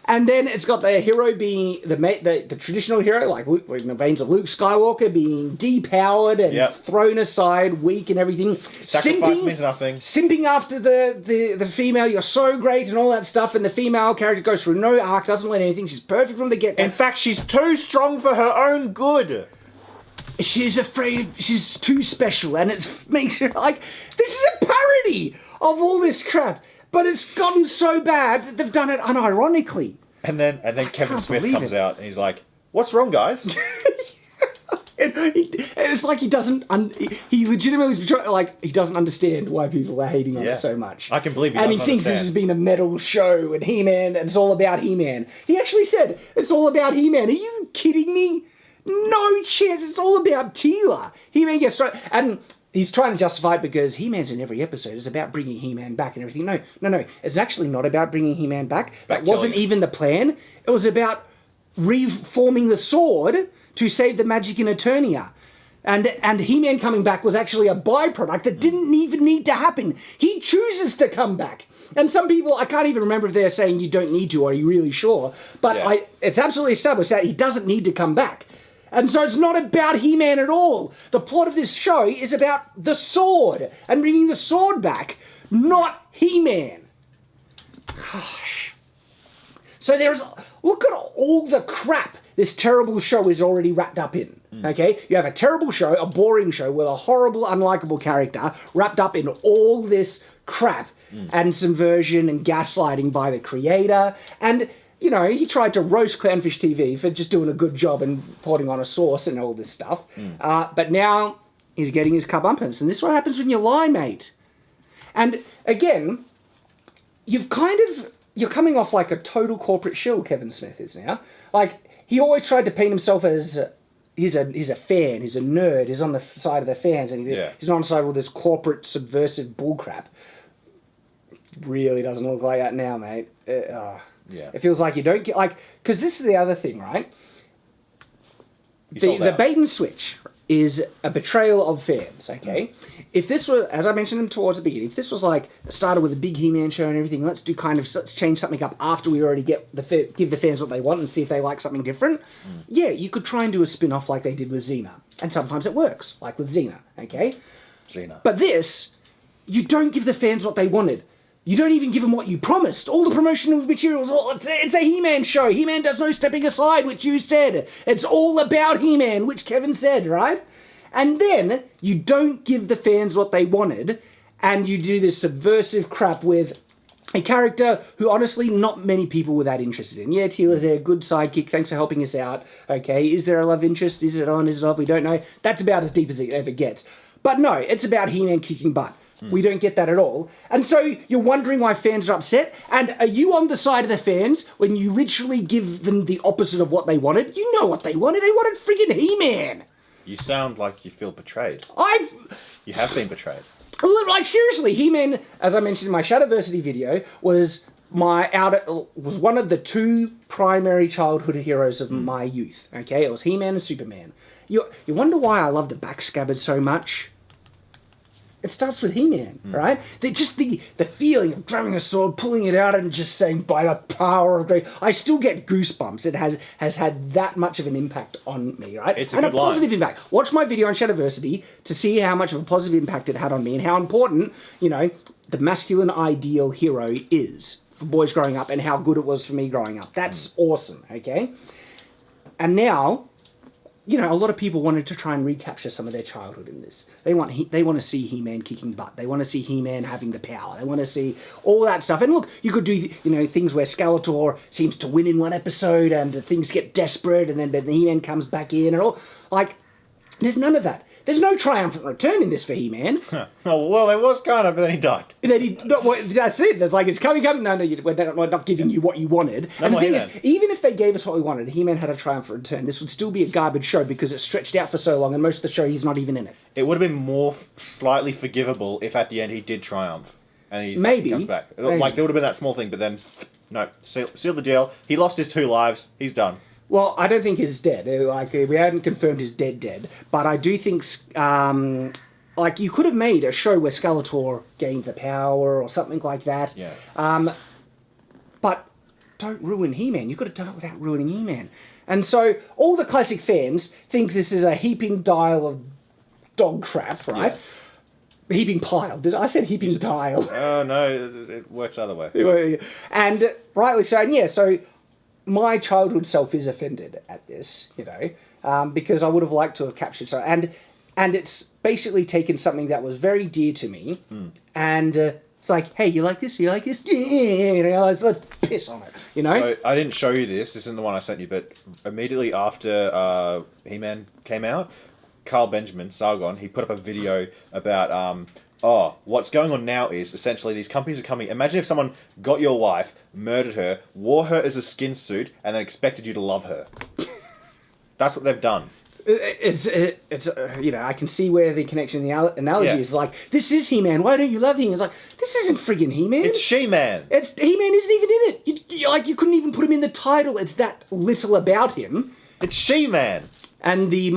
And then it's got the hero being the traditional hero, like Luke, in the veins of Luke Skywalker, being depowered and thrown aside, weak and everything. Sacrifice means nothing. Simping after the female, you're so great and all that stuff, and the female character goes through no arc, doesn't learn anything, she's perfect from the get-go. In fact, she's too strong for her own good. She's afraid she's too special, and it makes her like, this is a parody of all this crap. But it's gotten so bad that they've done it unironically. And then Kevin Smith comes out and he's like, "What's wrong, guys?" It's like he doesn't. He legitimately he doesn't understand why people are hating on it so much. I can believe he and doesn't he thinks this has been a metal show and He-Man, and it's all about He-Man. He actually said it's all about He-Man. Are you kidding me? No chance. It's all about Teela. He-Man gets straight and. He's trying to justify it because He-Man's in every episode. It's about bringing He-Man back and everything. No. It's actually not about bringing He-Man back. That wasn't even the plan. It was about reforming the sword to save the magic in Eternia. And He-Man coming back was actually a byproduct that didn't even need to happen. He chooses to come back. And some people, I can't even remember if they're saying you don't need to or are you really sure. But it's absolutely established that he doesn't need to come back. And so it's not about He-Man at all. The plot of this show is about the sword and bringing the sword back, not He-Man. Gosh. So look at all the crap this terrible show is already wrapped up in. Okay? You have a terrible show, a boring show with a horrible, unlikable character wrapped up in all this crap and subversion and gaslighting by the creator. And... he tried to roast Clownfish TV for just doing a good job and putting on a sauce and all this stuff. But now he's getting his comeuppance. And this is what happens when you lie, mate. And again, you're coming off like a total corporate shill, Kevin Smith is now. Like, he always tried to paint himself as he's a fan, he's a nerd, he's on the side of the fans, and he's not on the side of all this corporate subversive bullcrap. Really doesn't look like that now, mate. It feels like you don't get, because this is the other thing, right? The bait and switch is a betrayal of fans, okay? If this were, as I mentioned towards the beginning, if this was started with a big He-Man show and everything, let's change something up after we already give the fans what they want and see if they like something different. Yeah, you could try and do a spin-off like they did with Xena. And sometimes it works, like with Xena, okay? Xena. But this, you don't give the fans what they wanted. You don't even give them what you promised. All the promotional materials, it's a He-Man show. He-Man does no stepping aside, which you said. It's all about He-Man, which Kevin said, right? And then you don't give the fans what they wanted, and you do this subversive crap with a character who, honestly, not many people were that interested in. Yeah, Teela's a good sidekick. Thanks for helping us out. Okay, is there a love interest? Is it on? Is it off? We don't know. That's about as deep as it ever gets. But no, it's about He-Man kicking butt. We don't get that at all. And so you're wondering why fans are upset. And are you on the side of the fans when you literally give them the opposite of what they wanted? You know what they wanted. They wanted friggin' He-Man. You sound like you feel betrayed. You have been betrayed. Seriously, He-Man, as I mentioned in my Shadiversity video, was one of the two primary childhood heroes of my youth. Okay, it was He-Man and Superman. You wonder why I love the backscabbard so much? It starts with He-Man, right? The feeling of grabbing a sword, pulling it out, and just saying, by the power of great... I still get goosebumps. It has had that much of an impact on me, right? It's a positive impact. Watch my video on Shadiversity to see how much of a positive impact it had on me and how important, the masculine ideal hero is for boys growing up and how good it was for me growing up. That's awesome, okay? And now... a lot of people wanted to try and recapture some of their childhood in this. They want to see He-Man kicking butt. They want to see He-Man having the power. They want to see all that stuff. And look, you could do, things where Skeletor seems to win in one episode and things get desperate and then He-Man comes back in and all. There's none of that. There's no triumphant return in this for He-Man. Oh, well, there was kind of, but then he died. That's it. That's like, it's coming. No, we're not giving you what you wanted. No and the more thing is, He-Man. even if they gave us what we wanted, He-Man had a triumphant return, this would still be a garbage show because it stretched out for so long, and most of the show he's not even in it. It would have been more slightly forgivable if at the end he did triumph. And he Maybe. comes back. Maybe. Like, there would have been that small thing, but then, no, seal the deal. He lost his 2 lives. He's done. Well, I don't think he's dead. Like, we haven't confirmed he's dead. But I do think, like, you could have made a show where Skeletor gained the power or something like that. Yeah. But don't ruin He-Man. You could have done it without ruining He-Man. And so all the classic fans think this is a heaping dial of dog crap, right? Yeah. Heaping pile. I said heaping dial. Oh, no, it works other way. And rightly so. And yeah, so my childhood self is offended at this, because I would have liked to have captured so. And it's basically taken something that was very dear to me, and it's like, hey, you like this? You like this? Yeah, let's piss on it, So I didn't show you this. This isn't the one I sent you, but immediately after He-Man came out, Carl Benjamin, Sargon, he put up a video about, what's going on now is essentially these companies are coming. Imagine if someone got your wife, murdered her, wore her as a skin suit, and then expected you to love her. That's what they've done. It's I can see where the connection, the analogy Yeah. is like, this is He-Man, why don't you love him? It's like, this isn't friggin' He-Man. It's She-Man. He-Man isn't even in it. You couldn't even put him in the title. It's that little about him. It's She-Man. And the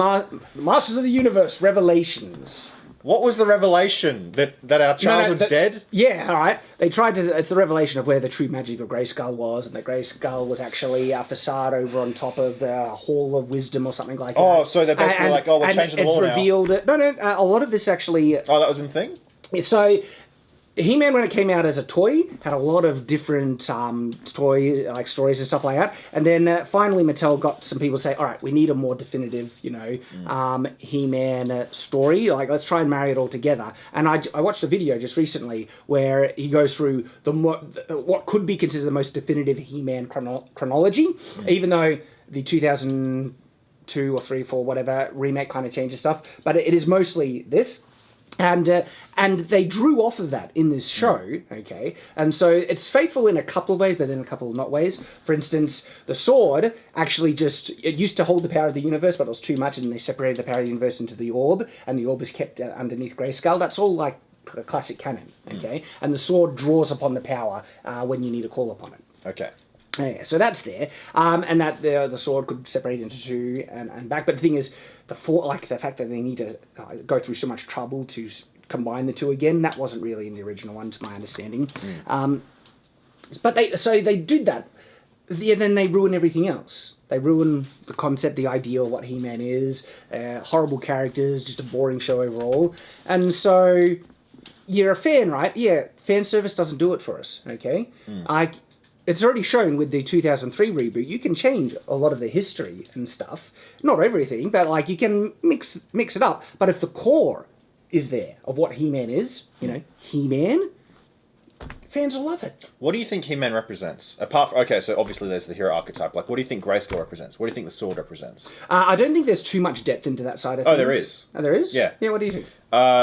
Masters of the Universe Revelations. What was the revelation? That our childhood's dead? Yeah, all right. They tried to... It's the revelation of where the true magic of Grayskull was, and that Grayskull was actually a facade over on top of the Hall of Wisdom or something like that. Oh, so they're basically like, we're changing the law now. And it's revealed... a lot of this actually... Oh, that was in the thing? So... He-Man, when it came out as a toy, had a lot of different stories and stuff like that. And then finally Mattel got some people to say, all right, we need a more definitive, He-Man story. Like, let's try and marry it all together. And I watched a video just recently where he goes through what could be considered the most definitive He-Man chronology, even though the 2002 or 3, 4, whatever, remake kind of changes stuff. But it is mostly this. And they drew off of that in this show, okay? And so it's faithful in a couple of ways, but in a couple of not ways. For instance, the sword actually it used to hold the power of the universe, but it was too much, and they separated the power of the universe into the orb, and the orb was kept underneath Grayskull. That's all like classic canon, okay? And the sword draws upon the power when you need to call upon it. Okay. Yeah, so that's there, and that the sword could separate into 2 and back. But the thing is, the fact that they need to go through so much trouble to combine the 2 again, that wasn't really in the original one, to my understanding. But they did that, then they ruin everything else. They ruin the concept, the ideal, what He-Man is, horrible characters, just a boring show overall. And so you're a fan, right? Yeah, fan service doesn't do it for us. Okay, it's already shown with the 2003 reboot, you can change a lot of the history and stuff. Not everything, but like you can mix it up. But if the core is there of what He-Man is, He-Man, fans will love it. What do you think He-Man represents? Apart from, okay, so obviously there's the hero archetype. Like, what do you think Grayskull represents? What do you think the sword represents? I don't think there's too much depth into that side of things. Oh, there is. Oh, there is? Yeah. Yeah, what do you think?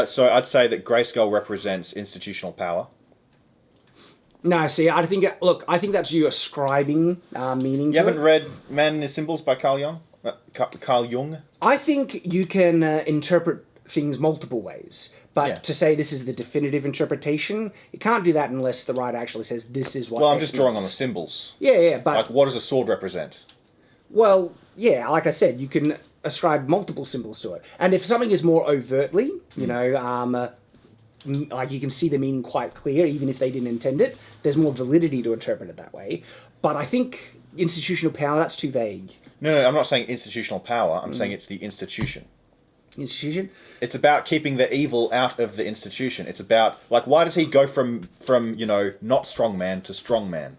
So I'd say that Grayskull represents institutional power. No, see, I think that's you ascribing meaning You to haven't it. read Man and His Symbols by Carl Jung? Carl Jung? I think you can interpret things multiple ways. But to say this is the definitive interpretation, you can't do that unless the writer actually says this is what... Well, I'm just drawing on the symbols. Yeah, but... Like, what does a sword represent? Well, yeah, like I said, you can ascribe multiple symbols to it. And if something is more overtly, like you can see the meaning quite clear, even if they didn't intend it, there's more validity to interpret it that way. But I think institutional power, that's too vague. No, I'm not saying institutional power. I'm saying it's the institution. Institution? It's about keeping the evil out of the institution. It's about, like, why does he go from not strong man to strong man?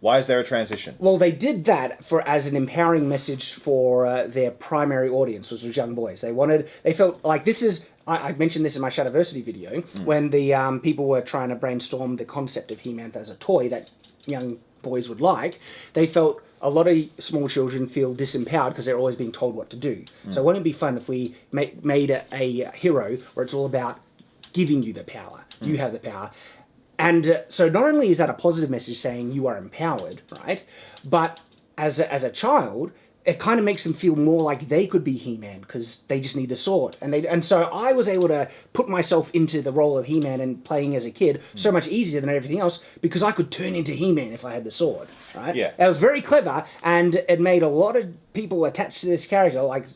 Why is there a transition? Well, they did that as an empowering message for their primary audience, which was young boys. They felt like this is... I mentioned this in my Shadiversity video, when the people were trying to brainstorm the concept of He-Man as a toy that young boys would like. They felt a lot of small children feel disempowered because they're always being told what to do. So wouldn't it be fun if we made a hero where it's all about giving you the power? You have the power. And so not only is that a positive message saying you are empowered, right? But as a child, it kind of makes them feel more like they could be He-Man because they just need the sword. And so I was able to put myself into the role of He-Man and playing as a kid so much easier than everything else because I could turn into He-Man if I had the sword, right? Yeah. It was very clever, and it made a lot of people attached to this character, like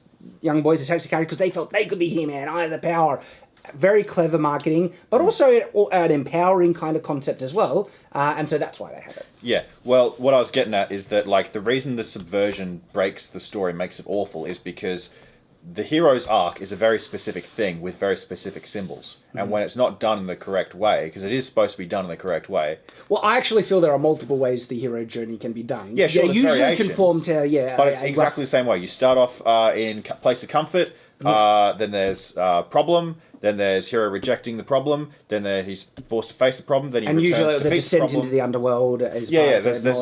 young boys attached to the character because they felt they could be He-Man, I had the power. Very clever marketing, but also an empowering kind of concept as well. And so that's why they had it. Yeah, well, what I was getting at is that, like, the reason the subversion breaks the story, makes it awful, is because the hero's arc is a very specific thing with very specific symbols. And when it's not done in the correct way, because it is supposed to be done in the correct way... Well, I actually feel there are multiple ways the hero journey can be done. Yeah, sure, there's usually variations, conform to, but it's exactly the same way. You start off in place of comfort, then there's problem, then there's hero rejecting the problem, then he's forced to face the problem, then he returns usually to the defeat descent the problem. into the underworld is there's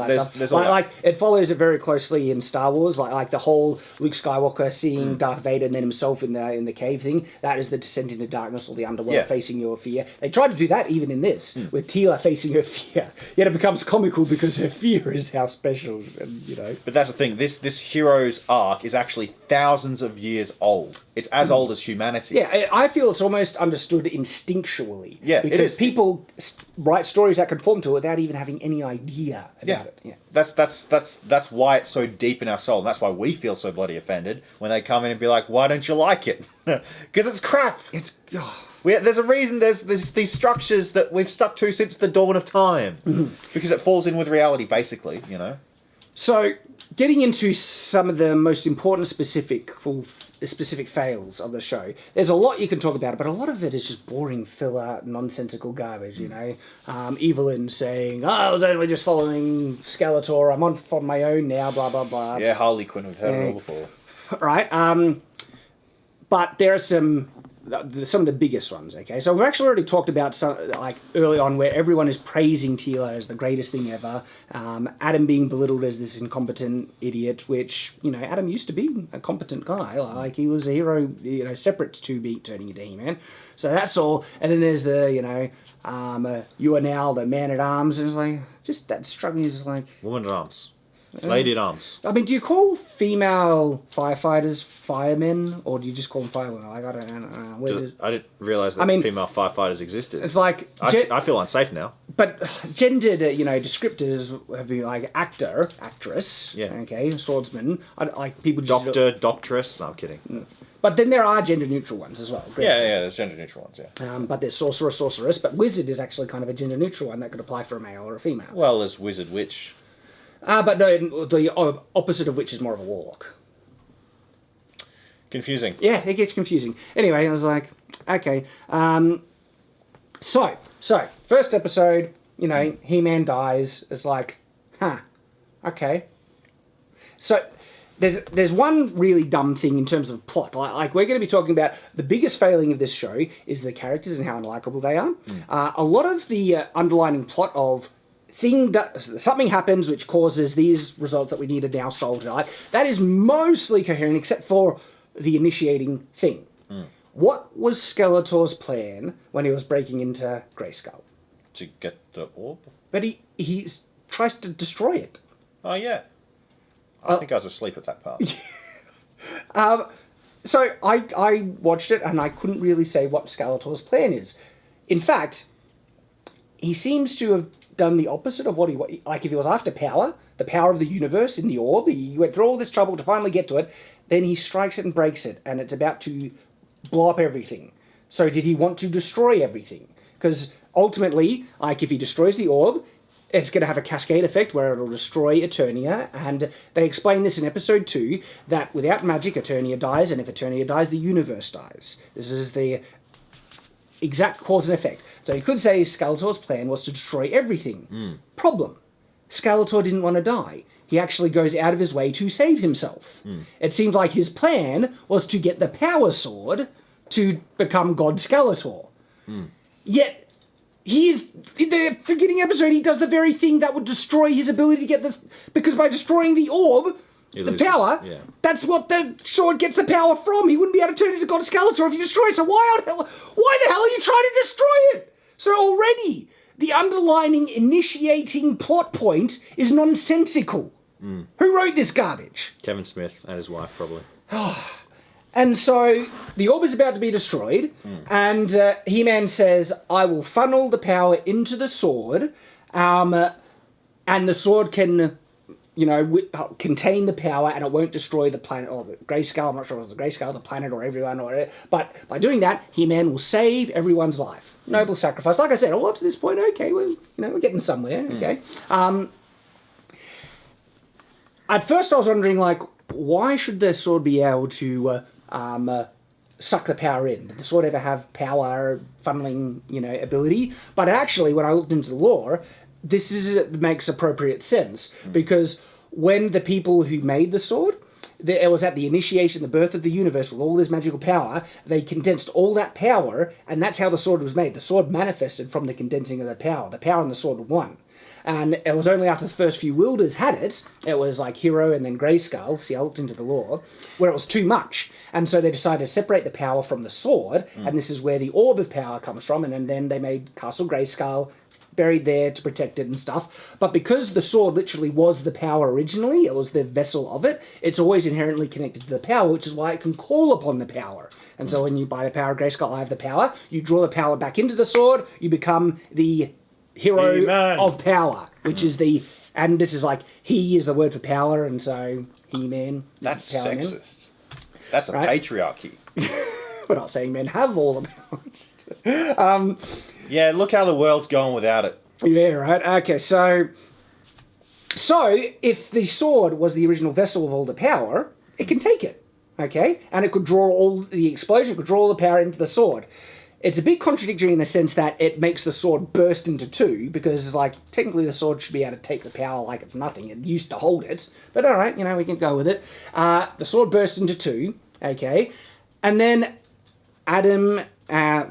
all that. Like it follows it very closely in Star Wars, like the whole Luke Skywalker seeing Darth Vader and then himself in the cave thing. That is the descent into darkness or the underworld, facing your fear. They tried to do that even in this with Teela facing her fear. Yet it becomes comical because her fear is how special, But that's the thing. This hero's arc is actually thousands of years old. It's as old as humanity. Yeah, I feel it's almost understood instinctually. Yeah, it because is. people write stories that conform to it without even having any idea about it. Yeah, That's why it's so deep in our soul, and that's why we feel so bloody offended when they come in and be like, "Why don't you like it?" Because it's crap. There's a reason. There's these structures that we've stuck to since the dawn of time, because it falls in with reality, basically. So, getting into some of the most important specific fails of the show, there's a lot you can talk about, but a lot of it is just boring filler, nonsensical garbage, Evelyn saying, I was only just following Skeletor, I'm on my own now, blah, blah, blah. Yeah, Harley Quinn, we've heard it all before. Right, but there are some of the biggest ones, okay? So we've actually already talked about some, like, early on where everyone is praising Teela as the greatest thing ever. Adam being belittled as this incompetent idiot, which, Adam used to be a competent guy. Like, he was a hero, separate to turning into He-Man. So that's all. And then there's the, you are now the man-at-arms. And it's like, just that struggle is like... Woman at arms. Lady at arms. I mean, do you call female firefighters firemen, or do you just call them firewomen? Like, I don't know. I didn't realise that female firefighters existed. It's like... I feel unsafe now. But gendered, descriptors have been like actor, actress, okay, swordsman, like people just... Doctor, doctress. No, I'm kidding. But then there are gender-neutral ones as well. Yeah, there's gender-neutral ones, yeah. But there's sorcerer, sorceress, but wizard is actually kind of a gender-neutral one that could apply for a male or a female. Well, there's wizard, witch... but no, the opposite of which is more of a warlock. Confusing. Yeah, it gets confusing. Anyway, I was like, okay. So, first episode, He-Man dies. It's like, okay. So, there's one really dumb thing in terms of plot. Like we're going to be talking about the biggest failing of this show is the characters and how unlikable they are. A lot of the underlining plot of something happens which causes these results that we need to now solve tonight. That is mostly coherent, except for the initiating thing. What was Skeletor's plan when he was breaking into Grayskull? To get the orb? But he tries to destroy it. Oh, yeah. I think I was asleep at that part. So I watched it and I couldn't really say what Skeletor's plan is. In fact, he seems to have done the opposite of what like if he was after power, the power of the universe in the orb, he went through all this trouble to finally get to it, then he strikes it and breaks it, and it's about to blow up everything. So did he want to destroy everything? Because ultimately, like if he destroys the orb, it's going to have a cascade effect where it'll destroy Eternia, and they explain this in episode 2, that without magic, Eternia dies, and if Eternia dies, the universe dies. This is the exact cause and effect. So you could say Skeletor's plan was to destroy everything. Problem. Skeletor didn't want to die. He actually goes out of his way to save himself. It seems like his plan was to get the power sword to become God Skeletor. Yet, he is, in the beginning episode, he does the very thing that would destroy his ability to get this, because by destroying the orb, the power, that's what the sword gets the power from. He wouldn't be able to turn into God Skeletor if you destroy it. So why the hell are you trying to destroy it? So already, the underlining, initiating plot point is nonsensical. Who wrote this garbage? Kevin Smith and his wife, probably. And so the orb is about to be destroyed, and He-Man says, I will funnel the power into the sword, and the sword can, contain the power, and it won't destroy the planet, or the Grayskull. I'm not sure if it was the Grayskull, the planet, or everyone, but by doing that, He-Man will save everyone's life. Noble sacrifice. Like I said, all up to this point, okay, we're getting somewhere, okay. At first I was wondering, why should the sword be able to suck the power in? Did the sword ever have power funneling, ability? But actually, when I looked into the lore, makes appropriate sense, because when the people who made the sword, it was at the initiation, the birth of the universe with all this magical power, they condensed all that power, and that's how the sword was made. The sword manifested from the condensing of the power. The power in the sword were one. And it was only after the first few wielders had it, it was like Hero and then Grayskull, see I looked into the lore, where it was too much. And so they decided to separate the power from the sword, and this is where the orb of power comes from, and then they made Castle Grayskull, buried there to protect it and stuff. But because the sword literally was the power originally, it was the vessel of it, it's always inherently connected to the power, which is why it can call upon the power. And so when you buy the power of Grayskull, I have the power, you draw the power back into the sword, you become the hero He-Man. of power, which is and this is he is the word for power, and so He-Man. That's power sexist. That's a patriarchy. We're not saying men have all the power. Yeah, look how the world's going without it. Yeah, right. Okay, so if the sword was the original vessel of all the power, it can take it, okay? And it could draw all the explosion, it could draw all the power into the sword. It's a bit contradictory in the sense that it makes the sword burst into two, because technically the sword should be able to take the power like it's nothing. It used to hold it, but all right, we can go with it. The sword bursts into two, okay, and then Adam,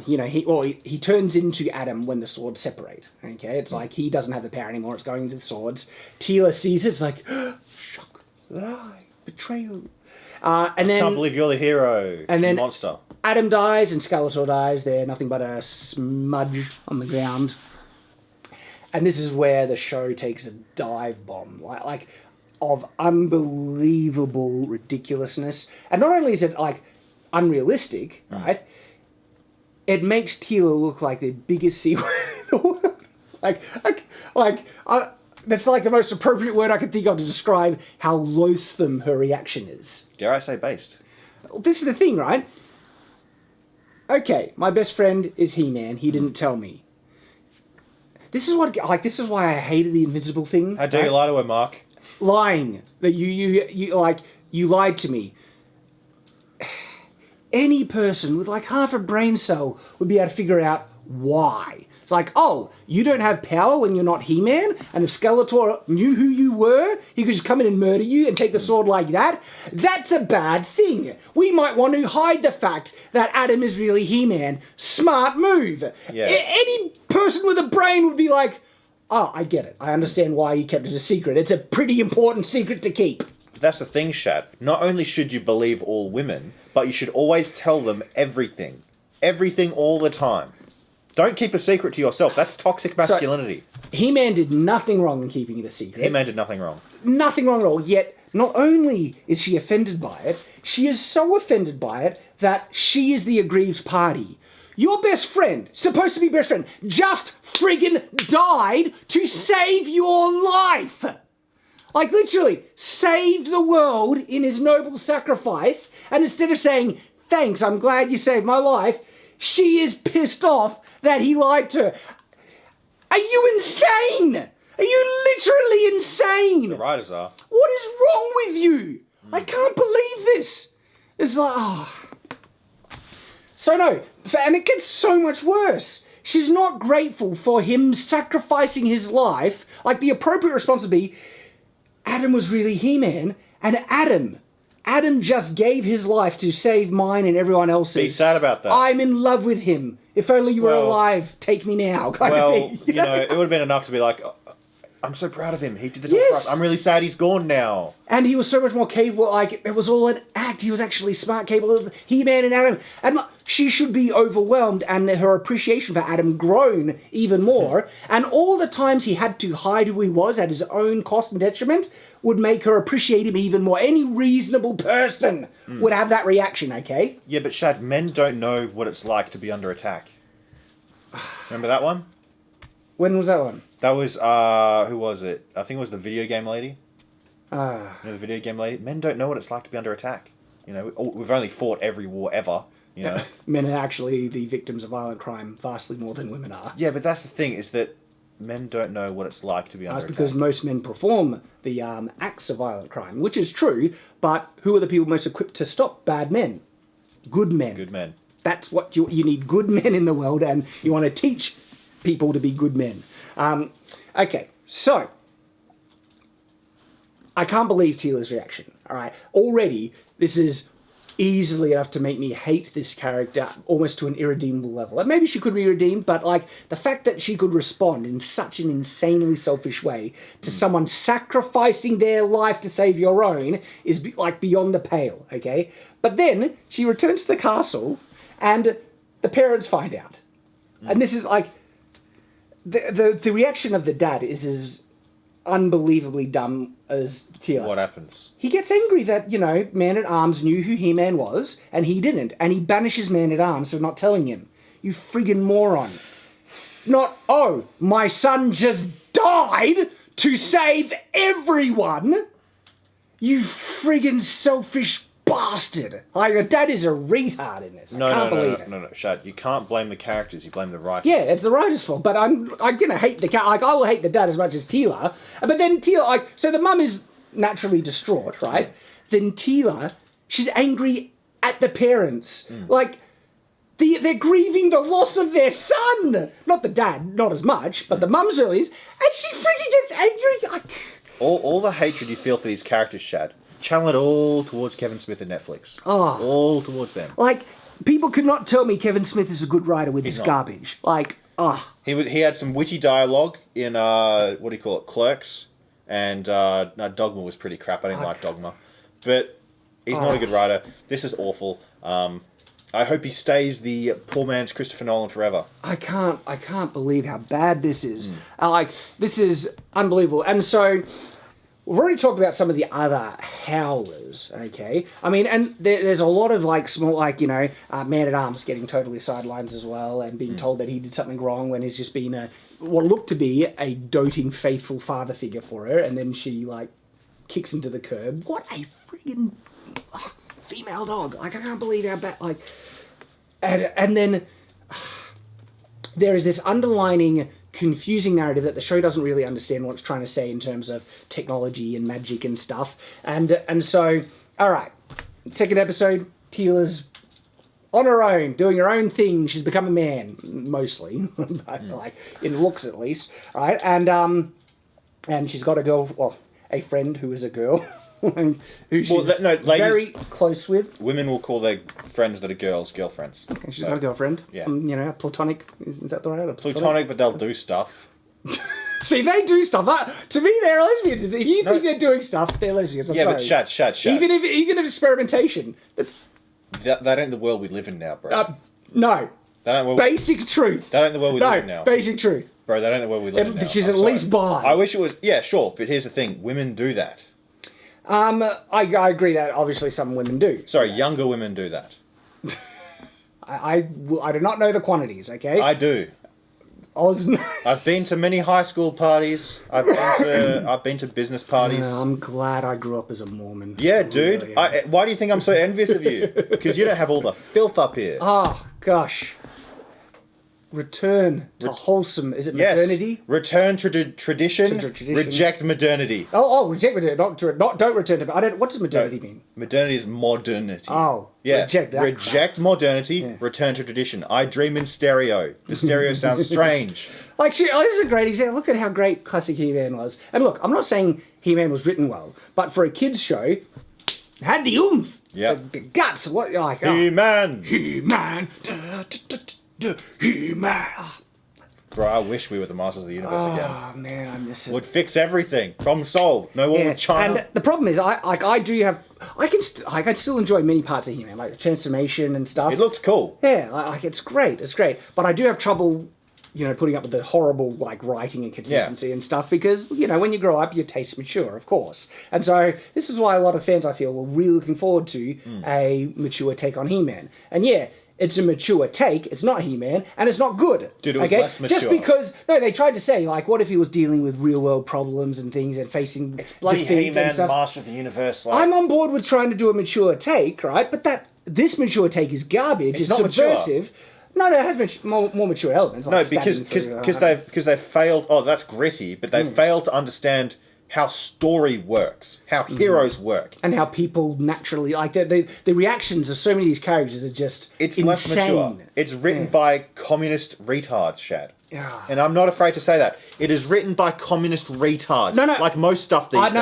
he turns into Adam when the swords separate, okay. It's he doesn't have the power anymore. It's going into the swords. Teela sees it. It's shock, lie, betrayal. And then Can't believe you're the hero. And then monster. Adam dies and Skeletor dies. They're nothing but a smudge on the ground. And this is where the show takes a dive bomb, of unbelievable ridiculousness. And not only is it unrealistic, right? It makes Teela look like the biggest C word in the world. That's the most appropriate word I could think of to describe how loathsome her reaction is. Dare I say based? This is the thing, right? Okay, my best friend is He-Man. He didn't tell me. This is why I hated the Invincible thing. How dare you lie to her, Mark? Lying. That you lied to me. Any person with half a brain cell would be able to figure out why. It's you don't have power when you're not He-Man, and if Skeletor knew who you were, he could just come in and murder you and take the sword like that. That's a bad thing. We might want to hide the fact that Adam is really He-Man. Smart move. Yeah. Any person with a brain would be I get it. I understand why you kept it a secret. It's a pretty important secret to keep. That's the thing, Shad. Not only should you believe all women, but you should always tell them everything. Everything all the time. Don't keep a secret to yourself. That's toxic masculinity. So, He-Man did nothing wrong in keeping it a secret. He-Man did nothing wrong. Nothing wrong at all. Yet, not only is she offended by it, she is so offended by it that she is the aggrieved party. Your best friend, supposed to be best friend, just friggin' died to save your life. Literally, saved the world in his noble sacrifice, and instead of saying, thanks, I'm glad you saved my life, she is pissed off that he lied to her. Are you insane? Are you literally insane? The writers are. What is wrong with you? I can't believe this. It's and it gets so much worse. She's not grateful for him sacrificing his life. The appropriate response would be, Adam was really He-Man, and Adam Adam just gave his life to save mine and everyone else's. Be sad about that. I'm in love with him. If only you were alive, take me now. Kind of thing. You know, it would have been enough to be like, I'm so proud of him. He did the job Yes. for us. I'm really sad he's gone now. And he was so much more capable. Like, it was all an act. He was actually smart, capable. It was He-Man and Adam. And she should be overwhelmed, and her appreciation for Adam grown even more. And all the times he had to hide who he was at his own cost and detriment would make her appreciate him even more. Any reasonable person would have that reaction, okay? Yeah, but Shad, men don't know what it's like to be under attack. Remember that one? When was that one? That was, who was it? I think it was the video game lady. You know, the video game lady? Men don't know what it's like to be under attack. You know, we've only fought every war ever, you know? Men are actually the victims of violent crime vastly more than women are. Yeah, but that's the thing, is that men don't know what it's like to be under That's attack. because most men perform the acts of violent crime, which is true, but who are the people most equipped to stop bad men? Good men. Good men. That's what you need, good men in the world, and you want to teach people to be good men. Okay, so I can't believe Teela's reaction. All right, already this is easily enough to make me hate this character almost to an irredeemable level. And maybe she could be redeemed, but like the fact that she could respond in such an insanely selfish way to someone sacrificing their life to save your own is like beyond the pale. Okay, but then she returns to the castle, and the parents find out, and this is like. The reaction of the dad is as unbelievably dumb as Teela. What happens? He gets angry that, you know, Man-at-Arms knew who He-Man was, and he didn't. And he banishes Man-at-Arms for not telling him. You friggin' moron. Not, oh, my son just died to save everyone. You friggin' selfish bastard. Like, the dad is a retard in this. I can't believe it. No, Shad. You can't blame the characters. You blame the writers. Yeah, it's the writer's fault. But I'm gonna hate the cat. Like, I will hate the dad as much as Teela. But then Teela, like, so the mum is naturally distraught, right? Then Teela, she's angry at the parents. Like, they're grieving the loss of their son. Not the dad, not as much, but the mum certainly is. And she freaking gets angry. Like, All the hatred you feel for these characters, Shad, channel it all towards Kevin Smith and Netflix. Oh. All towards them. Like, people could not tell me Kevin Smith is a good writer with his not. garbage. Like, He had some witty dialogue in, what do you call it, Clerks, and Dogma was pretty crap. I didn't like Dogma. But he's not a good writer. This is awful. I hope he stays the poor man's Christopher Nolan forever. I can't believe how bad this is. Like, this is unbelievable. And so, we've already talked about some of the other howlers, okay? I mean, and there's a lot of, like, small, like, you know, Man-at-Arms getting totally sidelined as well and being told that he did something wrong when he's just been what looked to be a doting, faithful father figure for her, and then she, like, kicks him to the curb. What a friggin' female dog. Like, I can't believe how bad, like... And then there is this underlining confusing narrative that the show doesn't really understand what it's trying to say in terms of technology and magic and stuff. And so, all right, second episode, Teela's on her own, doing her own thing. She's become a man, mostly, like in looks at least, right? And she's got a girl, well, a friend who is a girl. Who she's very close with. Women will call their friends that are girls girlfriends. Okay, she's got a girlfriend. Yeah. You know, platonic. Is that the right word? Platonic, but they'll do stuff. See, they do stuff. To me, they're lesbians. If you think they're doing stuff, they're lesbians. I'm sorry. But Shad. Even if experimentation, that's... That ain't the world we live in now, bro. No. Basic truth. That ain't the world we live in now. Basic truth. Bro, that ain't the world we live in now. She's at least bi. I wish it was... Yeah, sure, but here's the thing. Women do that. I agree that obviously some women do. Sorry, younger women do that. I do not know the quantities, okay? I do. I've been to many high school parties. I've been to business parties. Yeah, I'm glad I grew up as a Mormon. Yeah, dude. Really, why do you think I'm so envious of you? Because you don't have all the filth up here. Oh, gosh. Return to wholesome. Is it modernity? Yes. Return to tradition. Reject modernity. Oh, reject modernity. Don't return to. What does modernity mean? Modernity is modernity. Oh, yeah. Reject that. Reject modernity. Yeah. Return to tradition. I dream in stereo. The stereo sounds strange. Like, this is a great example. Look at how great classic He-Man was. And look, I'm not saying He-Man was written well, but for a kids show, had the oomph, Yep. the guts. What like? He-Man! He-Man, He-Man. Bro, I wish we were the masters of the universe again. Oh man, I miss it. Would fix everything. Problem solved. No war with China. And the problem is, I can still enjoy many parts of He-Man, like the transformation and stuff. It looked cool. Yeah, like it's great, but I do have trouble, putting up with the horrible like writing and consistency and stuff because when you grow up, your tastes mature, of course, and so this is why a lot of fans I feel were really looking forward to a mature take on He-Man, and yeah. It's a mature take, it's not He-Man, and it's not good. Dude, it was less mature. Just because, no, they tried to say, like, what if he was dealing with real-world problems and things and facing It's bloody defeat and He-Man, stuff. Master of the Universe. Like, I'm on board with trying to do a mature take, right? But this mature take is garbage, it's not mature. subversive. No, it has more mature elements. No, Like because they've failed. Oh, that's gritty, but they've failed to understand how story works, how heroes work. And how people naturally, like, the reactions of so many of these characters are just It's insane. less mature. It's written by communist retards, Shad. Yeah. And I'm not afraid to say that. It is written by communist retards. No. Like most stuff these days.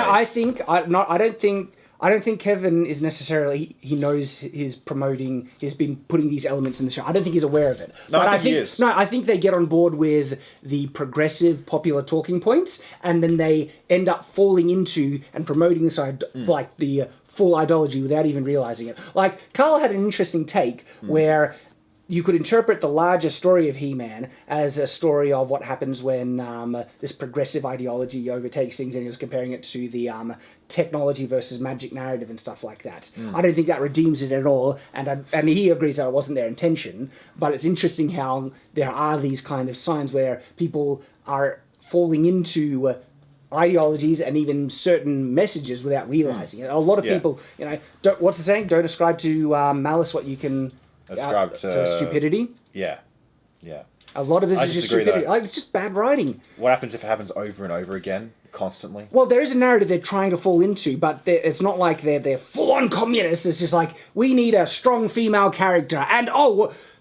I don't think Kevin is necessarily. He knows he's promoting. He's been putting these elements in the show. I don't think he's aware of it. No, but I think he is. No, I think they get on board with the progressive, popular talking points, and then they end up falling into and promoting this like the full ideology without even realizing it. Like Carl had an interesting take where you could interpret the larger story of He-Man as a story of what happens when this progressive ideology overtakes things, and he was comparing it to the technology versus magic narrative and stuff like that. I don't think that redeems it at all, and he agrees that it wasn't their intention, but it's interesting how there are these kind of signs where people are falling into ideologies and even certain messages without realizing it. A lot of people, what's the saying? Don't ascribe to malice what you can... Ascribe to stupidity. Yeah. A lot of this I is just disagree, stupidity. though. Like, it's just bad writing. What happens if it happens over and over again, constantly? Well, there is a narrative they're trying to fall into, but it's not like they're full-on communists. It's just like, we need a strong female character, and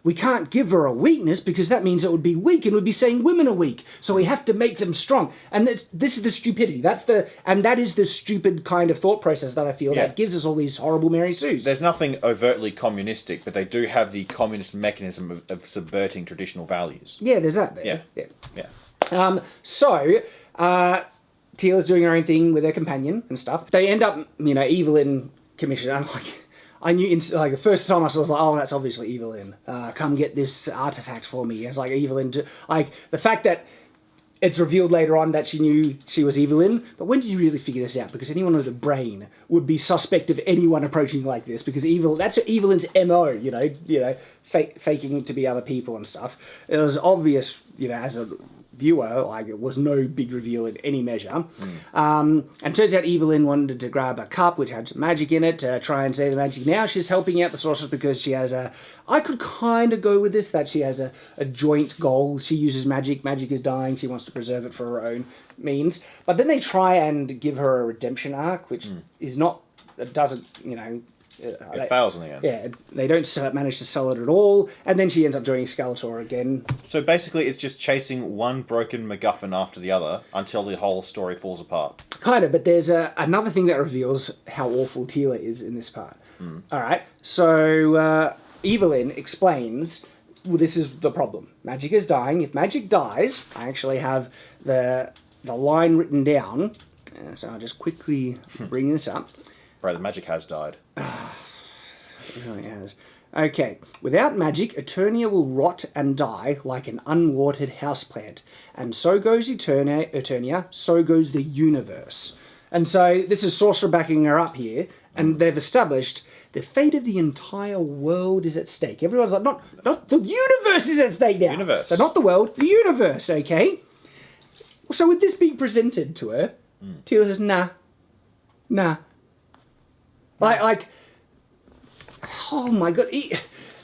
we can't give her a weakness because that means it would be weak and would be saying women are weak. So we have to make them strong. And this is the stupidity. That is the stupid kind of thought process that I feel that gives us all these horrible Mary Sues. There's nothing overtly communistic, but they do have the communist mechanism of subverting traditional values. Yeah, there's that there. Yeah. So, Teela's doing her own thing with her companion and stuff. They end up, Evelyn commissioned. I'm like, I knew, the first time I saw it, I was like, oh, that's obviously Evelyn. Come get this artifact for me. It's like Evelyn, the fact that it's revealed later on that she knew she was Evelyn, but when did you really figure this out? Because anyone with a brain would be suspect of anyone approaching like this, because that's Evelyn's MO, faking to be other people and stuff. It was obvious, as a viewer, like it was no big reveal in any measure. And turns out Evelyn wanted to grab a cup which had some magic in it to try and say the magic. Now she's helping out the sorceress because she has I could kind of go with this, that she has a joint goal. She uses magic. Magic is dying. She wants to preserve it for her own means. But then they try and give her a redemption arc, which is not, it doesn't, It fails in the end. Yeah, they don't manage to sell it at all, and then she ends up joining Skeletor again. So basically, it's just chasing one broken MacGuffin after the other until the whole story falls apart. Kind of, but there's another thing that reveals how awful Teela is in this part. All right, so Evelyn explains, well, this is the problem. Magic is dying. If magic dies, I actually have the line written down, so I'll just quickly bring this up. Bro, the magic has died. It really has. Okay. Without magic, Eternia will rot and die like an unwatered houseplant. And so goes Eternia, so goes the universe. And so this is Sorcerer backing her up here, and they've established the fate of the entire world is at stake. Everyone's like, not the universe is at stake now. Universe. So not the world, the universe, okay? So with this being presented to her, Teela says, nah. Like, oh my god!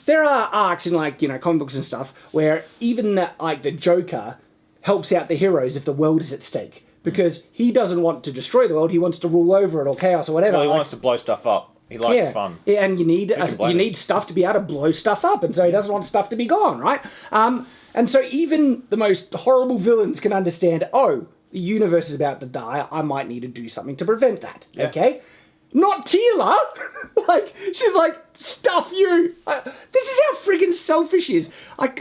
There are arcs in comic books and stuff where even the Joker helps out the heroes if the world is at stake because he doesn't want to destroy the world; he wants to rule over it or chaos or whatever. Well, he wants to blow stuff up. He likes fun. Yeah, and you need stuff to be able to blow stuff up, and so he doesn't want stuff to be gone, right? And so even the most horrible villains can understand. Oh, the universe is about to die. I might need to do something to prevent that. Yeah. Okay. not Teela. Like, she's like, stuff you. This is how friggin' selfish he is. Like,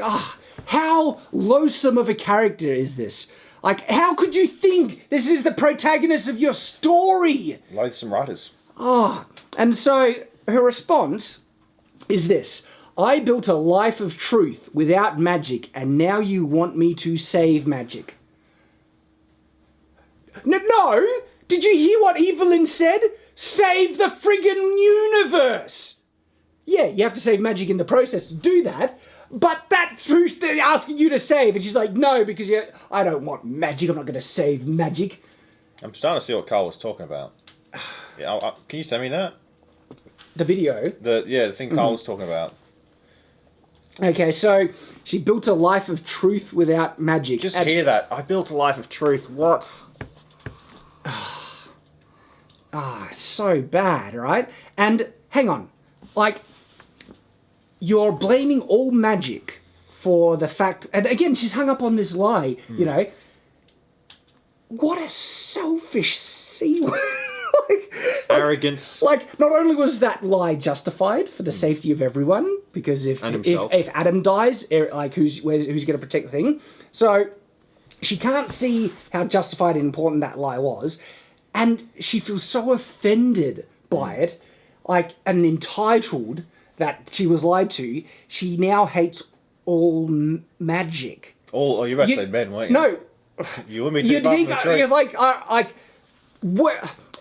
how loathsome of a character is this? Like, how could you think this is the protagonist of your story? Loathsome writers. And so her response is this. I built a life of truth without magic, and now you want me to save magic. No! Did you hear what Evelyn said? Save the friggin' universe! Yeah, you have to save magic in the process to do that, but that's who they're asking you to save. And she's like, no, because I don't want magic. I'm not going to save magic. I'm starting to see what Carl was talking about. Yeah, can you send me that? The video? The thing Carl was talking about. Okay, so she built a life of truth without magic. Just hear that. I built a life of truth. What? So bad, right? And hang on. Like, you're blaming all magic for the fact... And again, she's hung up on this lie, you know. What a selfish C-word. Arrogance. Like, not only was that lie justified for the safety of everyone, because if Adam dies, like, who's going to protect the thing? So she can't see how justified and important that lie was, and she feels so offended by it, like, and entitled that she was lied to. She now hates all magic. All? Oh, you were about to say men, weren't you? No. You want me to You'd think,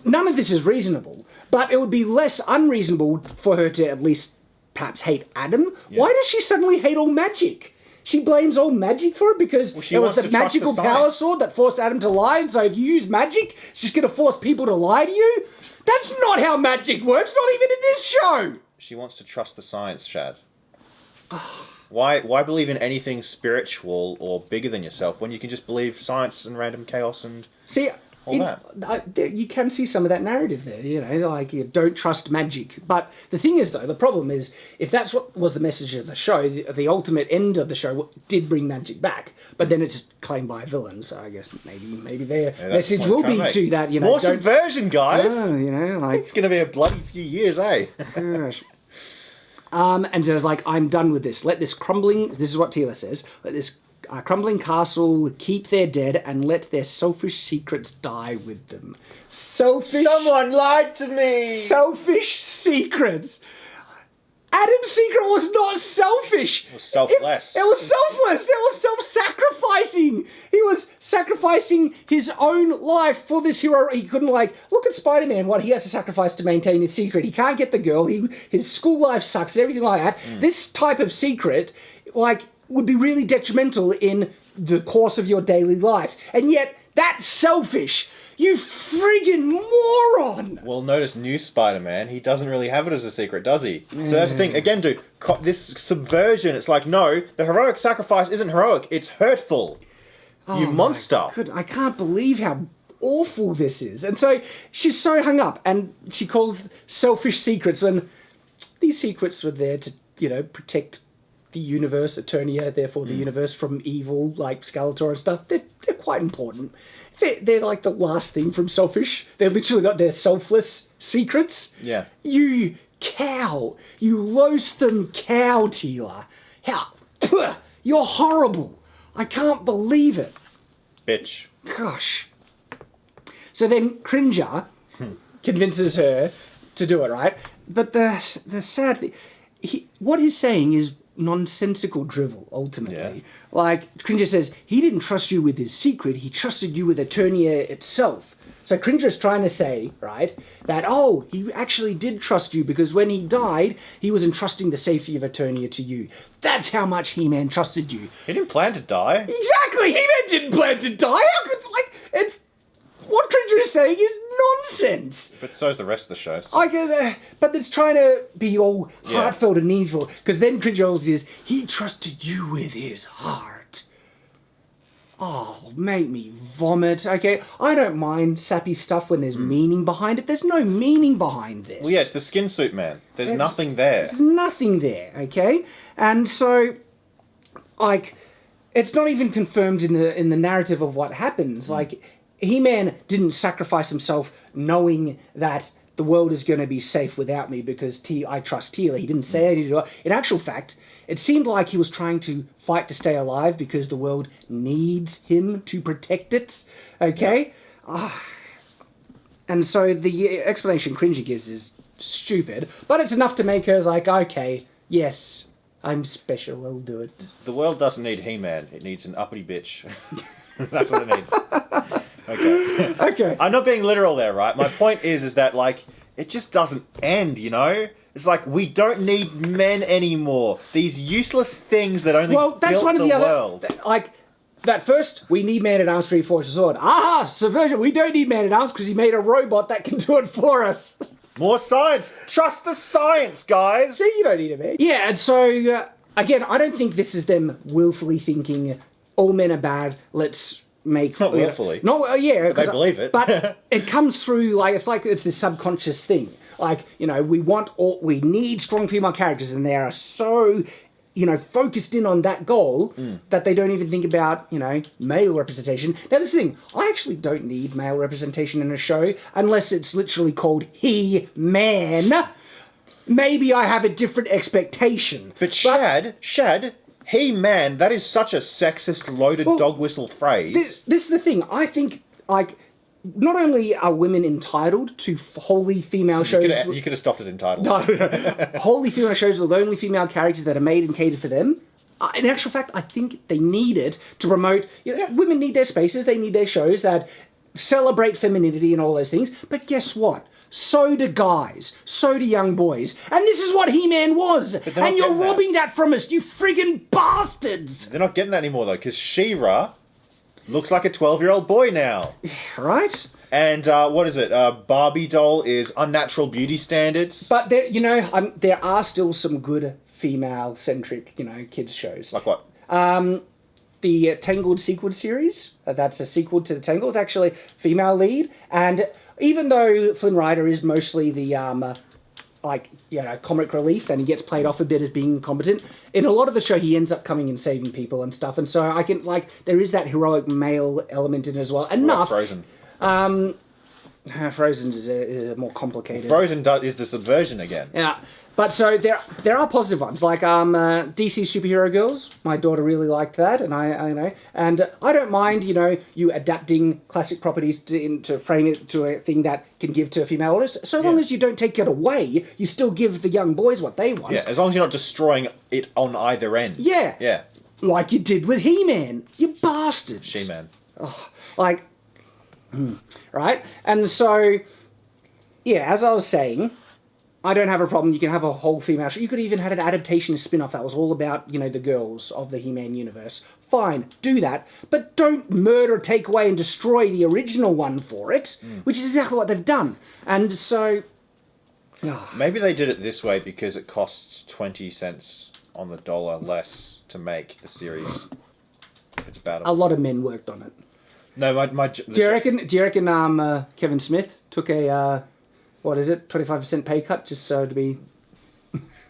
none of this is reasonable, but it would be less unreasonable for her to at least perhaps hate Adam. Yeah. Why does she suddenly hate all magic? She blames all magic for it because it was the magical power sword that forced Adam to lie, and so if you use magic, it's just going to force people to lie to you? That's not how magic works, not even in this show! She wants to trust the science, Shad. Why believe in anything spiritual or bigger than yourself when you can just believe science and random chaos and all that? You can see some of that narrative there, you know, like, you don't trust magic. But the thing is, though, the problem is, if that's what was the message of the show, the ultimate end of the show did bring magic back, but then it's claimed by a villain, so I guess maybe their message will be to that, you know. More subversion, guys! You know, like... It's going to be a bloody few years, eh? Gosh. And so it's like, I'm done with this. Let this crumbling... This is what Teela says. Let this crumbling castle keep their dead and let their selfish secrets die with them. Selfish... Someone lied to me! Selfish secrets! Adam's secret was not selfish. It was selfless. It was selfless. It was self-sacrificing. He was sacrificing his own life for this hero. He couldn't, like, look at Spider-Man, what he has to sacrifice to maintain his secret. He can't get the girl. His school life sucks and everything like that. This type of secret, like, would be really detrimental in the course of your daily life. And yet, that's selfish. You friggin' moron! Well, notice new Spider-Man, he doesn't really have it as a secret, does he? So that's the thing. Again, dude, this subversion, it's like, no, the heroic sacrifice isn't heroic, it's hurtful. You monster. I can't believe how awful this is. And so she's so hung up, and she calls selfish secrets, and these secrets were there to, you know, protect the universe, Eternia, therefore the universe, from evil, like Skeletor and stuff. They're quite important. They're like the last thing from Selfish. They've literally got their selfless secrets. Yeah. You cow. You loathsome cow, Teela. How? Puh, you're horrible. I can't believe it. Bitch. Gosh. So then Cringer convinces her to do it, right? But the sad thing, what he's saying is nonsensical drivel, ultimately. Yeah. Like, Cringer says, he didn't trust you with his secret, he trusted you with Eternia itself. So Cringer's trying to say, right, that, oh, he actually did trust you because when he died, he was entrusting the safety of Eternia to you. That's how much He-Man trusted you. He didn't plan to die. Exactly! He-Man didn't plan to die! How could, like, it's... What Cringer is saying is nonsense. But so's the rest of the show. So. But it's trying to be all heartfelt and meaningful. Because then Cringer says, he trusted you with his heart. Oh, make me vomit. Okay, I don't mind sappy stuff when there's meaning behind it. There's no meaning behind this. Well, yeah, it's the skin suit man. There's nothing there. There's nothing there, okay? And so, like, it's not even confirmed in the narrative of what happens. Like, He-Man didn't sacrifice himself knowing that the world is going to be safe without me because I trust Teela. He didn't say it. In actual fact, it seemed like he was trying to fight to stay alive because the world needs him to protect it. Okay? Yeah. And so the explanation Cringy gives is stupid, but it's enough to make her like, okay, yes, I'm special, I'll do it. The world doesn't need He-Man, it needs an uppity bitch. That's what it needs. Okay. Okay. I'm not being literal there, right? My point is that, like, it just doesn't end, you know? It's like, we don't need men anymore. These useless things that only built the world. Like, that first, we need Man-at-Arms to reforge the sword. Aha! Subversion, we don't need Man-at-Arms because he made a robot that can do it for us. More science! Trust the science, guys! See, you don't need a man. Yeah, and so, again, I don't think this is them willfully thinking, all men are bad, let's make... Not willfully. Yeah. But they believe it. But it comes through, like it's this subconscious thing. Like, you know, we need strong female characters, and they are so... focused in on that goal that they don't even think about, male representation. Now, this thing, I actually don't need male representation in a show unless it's literally called He-Man. Maybe I have a different expectation. But Shad, He-Man, that is such a sexist, loaded dog whistle phrase. This is the thing. I think, like... Not only are women entitled to wholly female shows... You could have stopped it entitled. No. Wholly female shows with only female characters that are made and catered for them. In actual fact, I think they need it to promote... Women need their spaces, they need their shows that celebrate femininity and all those things. But guess what? So do guys. So do young boys. And this is what He-Man was. And you're robbing that from us, you friggin' bastards! They're not getting that anymore, though, because She-Ra... looks like a 12-year-old boy now. Right? And what is it? Barbie doll is unnatural beauty standards. But there are still some good female-centric, kids shows. Like what? The Tangled sequel series. That's a sequel to the Tangled. It's actually female lead. And even though Flynn Rider is mostly the... comic relief, and he gets played off a bit as being incompetent. In a lot of the show, he ends up coming and saving people and stuff, and so I can, there is that heroic male element in it as well. Enough. Frozen. Frozen is more complicated. Frozen is the subversion again. Yeah. But so there are positive ones, like DC Superhero Girls. My daughter really liked that, and I don't mind, you adapting classic properties to frame it to a thing that can give to a female audience. So long as you don't take it away, you still give the young boys what they want. Yeah, as long as you're not destroying it on either end. Yeah. Yeah. Like you did with He-Man, you bastards. She-Man. Right? And so, as I was saying, I don't have a problem. You can have a whole female show. You could even have an adaptation spin-off that was all about, the girls of the He-Man universe. Fine, do that. But don't murder, take away, and destroy the original one for it, which is exactly what they've done. And so... Maybe they did it this way because it costs 20 cents on the dollar less to make the series. If it's about a lot of men worked on it. No, do you reckon Kevin Smith took a... 25% pay cut just so to be...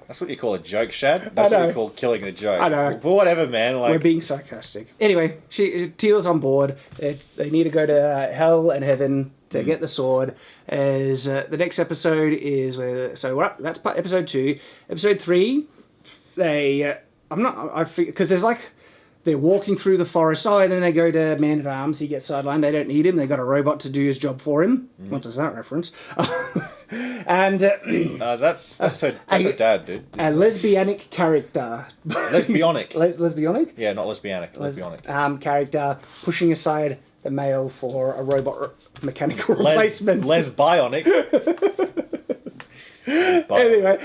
That's what you call a joke, Shad. That's what we call killing the joke. I know. But whatever, man. We're being sarcastic. Anyway, Teela's on board. They need to go to hell and heaven to get the sword. As the next episode is where... So we're up. That's episode 2. Episode 3, because there's they're walking through the forest. Oh, and then they go to Man-at-Arms. He gets sidelined. They don't need him. They got a robot to do his job for him. What does that reference? And that's her dad, dude. A lesbianic character. Lesbionic. Lesbionic? Yeah, not lesbianic. Lesbionic. Character pushing aside the male for a robot mechanical replacement. Lesbionic. Anyway,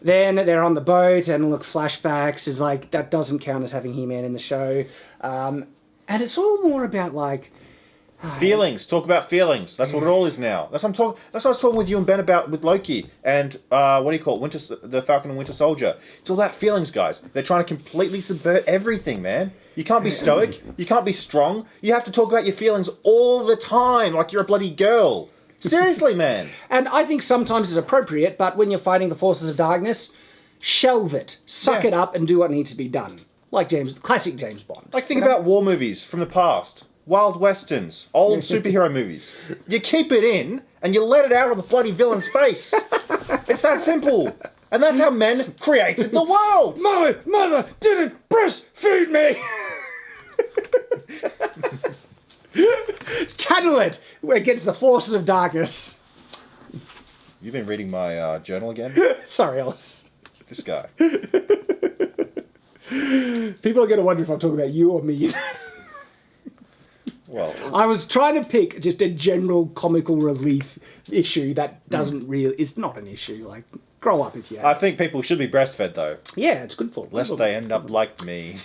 then they're on the boat, and flashbacks is that doesn't count as having He-Man in the show. And it's all more about feelings. Talk about feelings. That's what it all is now. That's what I was talking with you and Ben about with Loki and what do you call it? The Falcon and Winter Soldier. It's all about feelings, guys. They're trying to completely subvert everything, man. You can't be stoic. You can't be strong. You have to talk about your feelings all the time, like you're a bloody girl. Seriously, man. And I think sometimes it's appropriate, but when you're fighting the forces of darkness, shelve it, suck it up, and do what needs to be done. Like classic James Bond. Think about war movies from the past. Wild Westerns, old superhero movies. You keep it in, and you let it out on the bloody villain's face. It's that simple. And that's how men created the world. My mother didn't breastfeed me. Channel it against the forces of darkness. You've been reading my journal again? Sorry, Alice. This guy. People are going to wonder if I'm talking about you or me. Well, I was trying to pick just a general comical relief issue that doesn't really... It's not an issue. Like, grow up if you have. I think people should be breastfed, though. Yeah, it's good for them. Lest they end up like me.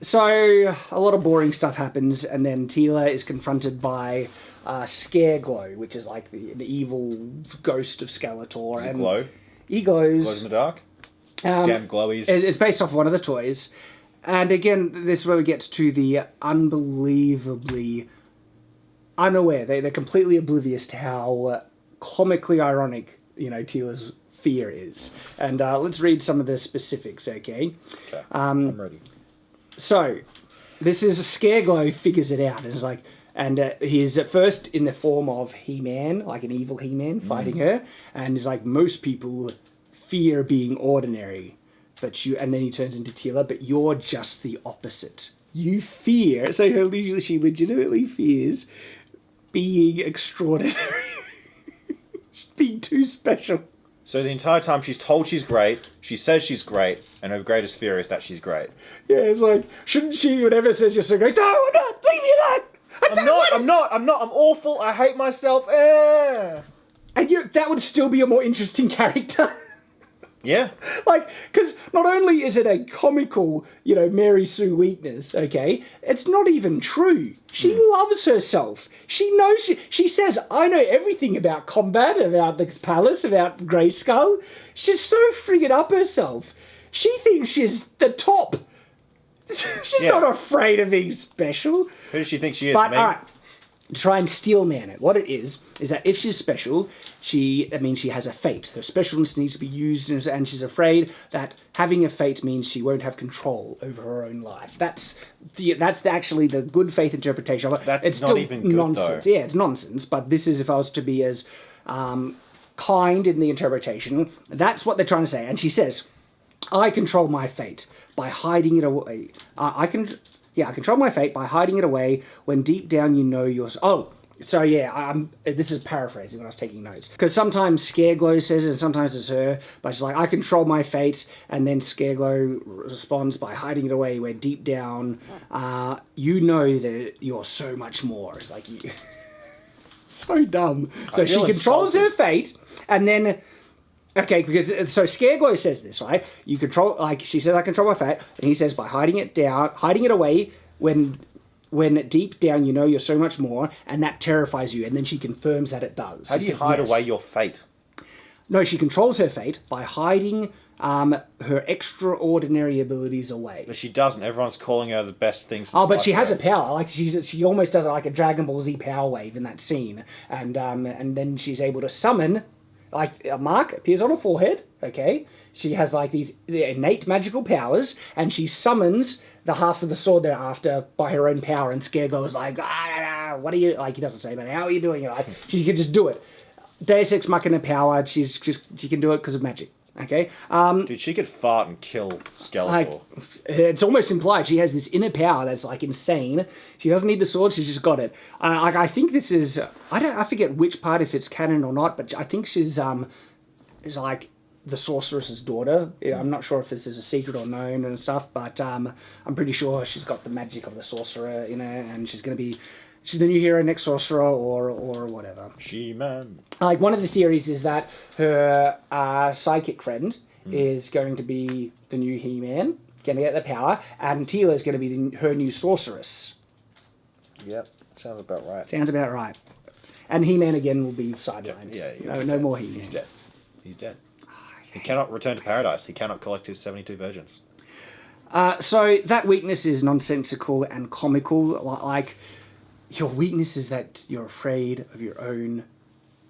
So, a lot of boring stuff happens, and then Teela is confronted by Scareglow, which is like the evil ghost of Skeletor. Does it glow? He glows. Glows in the dark? Damn glowies. It's based off one of the toys. And again, this is where we get to the unbelievably unaware. They're completely oblivious to how comically ironic, Teela's fear is. And let's read some of the specifics, okay? Okay, I'm ready. So, this is Scareglow figures it out. And it's like, and he's at first in the form of He-Man, like an evil He-Man fighting her. And he's like, most people fear being ordinary. And then he turns into Teela, but you're just the opposite. You fear, so she legitimately fears being extraordinary. Being too special. So the entire time she's told she's great, she says she's great, and her greatest fear is that she's great. Yeah, it's like, shouldn't she, whatever says you're so great, no, I'm not, leave me alone! I'm awful, I hate myself, And that would still be a more interesting character. Yeah. Like, because not only is it a comical, Mary Sue weakness, okay, it's not even true. She loves herself. She knows, she says, I know everything about combat, about the palace, about Grayskull. She's so friggin' up herself. She thinks she's the top. She's not afraid of being special. Who does she think she is, But, me? all right. Try and steel man it. What it is that if she's special, that means she has a fate. Her specialness needs to be used, and she's afraid that having a fate means she won't have control over her own life. That's actually the good faith interpretation of it. That's it's not still even good, nonsense. though. Yeah, it's nonsense. But this is if I was to be as kind in the interpretation. That's what they're trying to say. And she says, I control my fate by hiding it away. I control my fate by hiding it away when deep down you know you're... Oh, so yeah, this is paraphrasing when I was taking notes. Because sometimes Scareglow says it and sometimes it's her, but she's like, I control my fate, and then Scareglow responds by hiding it away where deep down you know that you're so much more. It's like... so dumb. So she controls her fate, and then... Okay, because so Scareglow says this, right? You control, like she says, I control my fate, and he says by hiding it away when deep down you know you're so much more, and that terrifies you, and then she confirms that it does. How do you hide away your fate? No, she controls her fate by hiding her extraordinary abilities away. But she doesn't. Everyone's calling her the best thing since but she has a power. Like she almost does it like a Dragon Ball Z power wave in that scene, and then she's able to summon. Like, a mark appears on her forehead, okay? She has, like, these innate magical powers, and she summons the half of the sword thereafter by her own power, and Scareglow is like, what are you... Like, he doesn't say, but how are you doing it? Like, she can just do it. Deus Ex Machina power, she can do it because of magic, okay? Dude, she could fart and kill Skeletor. Like, it's almost implied she has this inner power that's, like, insane. She doesn't need the sword, she's just got it. I think this is... I forget which part, if it's canon or not, but I think she's like the sorceress's daughter. Yeah, I'm not sure if this is a secret or known and stuff, but I'm pretty sure she's got the magic of the sorcerer in her, and she's going to be... She's the new hero, next sorcerer, or whatever. She-Man. Like, one of the theories is that her psychic friend is going to be the new He-Man, going to get the power, and Teela is going to be her new sorceress. Yep, sounds about right. Sounds about right. And He-Man again will be sidelined. Yeah, no more He-Man. He's dead. He cannot return to paradise. He cannot collect his 72 virgins. So that weakness is nonsensical and comical. Like, your weakness is that you're afraid of your own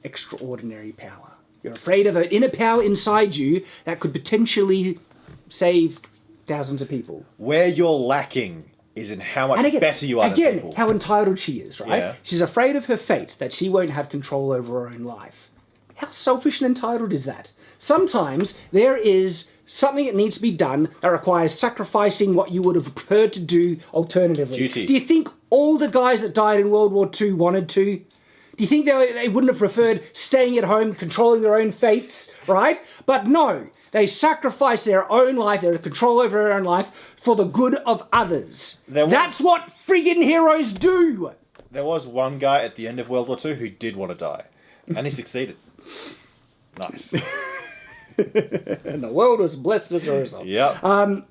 extraordinary power. You're afraid of an inner power inside you that could potentially save thousands of people. Where you're lacking is in how much And again, better you are than people. how entitled she is, right? Yeah. She's afraid of her fate, that she won't have control over her own life. How selfish and entitled is that? Sometimes there is something that needs to be done that requires sacrificing what you would have preferred to do alternatively. Duty. Do you think all the guys that died in World War II wanted to? Do you think they wouldn't have preferred staying at home, controlling their own fates, right? But no, they sacrificed their own life, their control over their own life, for the good of others. That's what friggin' heroes do! There was one guy at the end of World War II who did want to die. And he succeeded. Nice. And the world was blessed as a result. Yep.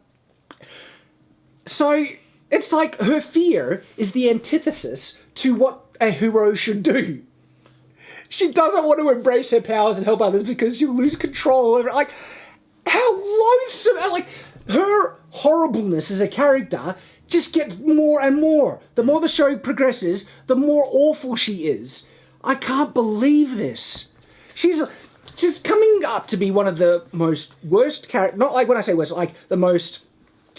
So it's like her fear is the antithesis to what a hero should do. She doesn't want to embrace her powers and help others because she'll lose control over it. Like, how loathsome! Like, her horribleness as a character just gets more and more. The more the show progresses, the more awful she is. I can't believe this. She's coming up to be one of the most worst characters, not like when I say worst, like the most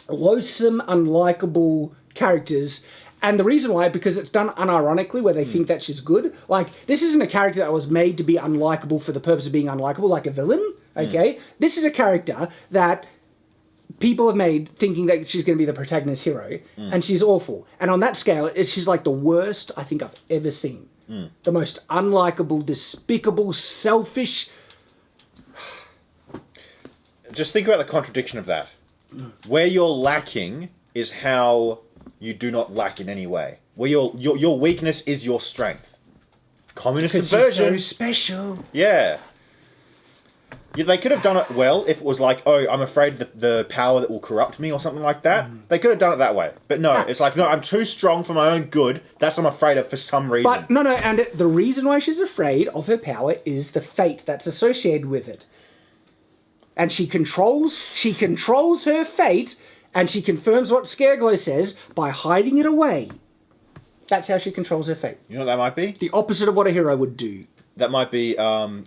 loathsome, unlikable characters. And the reason why, because it's done unironically, where they think that she's good. Like, this isn't a character that was made to be unlikable for the purpose of being unlikable, like a villain, okay? This is a character that people have made thinking that she's going to be the protagonist hero, and she's awful. And on that scale, she's like the worst I think I've ever seen. The most unlikable, despicable, selfish... Just think about the contradiction of that. Where you're lacking is how you do not lack in any way. Where your weakness is your strength. Communist subversion. She's so special. Yeah. They could have done it well if it was like, oh, I'm afraid the power that will corrupt me or something like that. They could have done it that way. But no, it's like, no, I'm too strong for my own good. That's what I'm afraid of for some reason. But no, and the reason why she's afraid of her power is the fate that's associated with it. And she controls her fate, and she confirms what Scareglow says by hiding it away. That's how she controls her fate. You know what that might be? The opposite of what a hero would do. That might be, you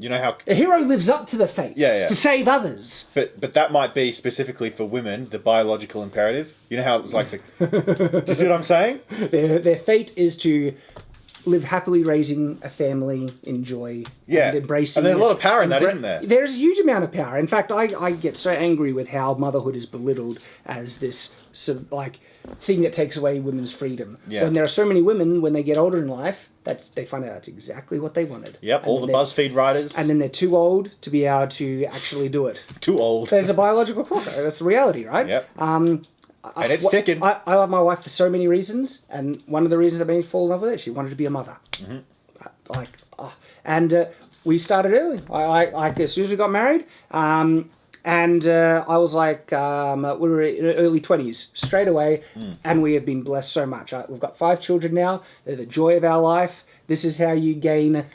know how... A hero lives up to the fate. Yeah. To save others. But that might be specifically for women, the biological imperative. You know how it's like the... Do you see what I'm saying? Their fate is to live happily raising a family, enjoy, and embracing... And there's a lot of power in that, isn't there? There's a huge amount of power. In fact, I get so angry with how motherhood is belittled as this thing that takes away women's freedom. Yeah. When there are so many women, when they get older in life, they find out that's exactly what they wanted. Yep, all the BuzzFeed writers. And then they're too old to be able to actually do it. Too old. There's a biological clock. That's the reality, right? Yep. And it's ticking. I love my wife for so many reasons, and one of the reasons that made me fall in love with her, she wanted to be a mother. And we started early. As soon as we got married, and I was like, we were in our early 20s straight away, and we have been blessed so much. We've got 5 children now. They're the joy of our life. This is how you gain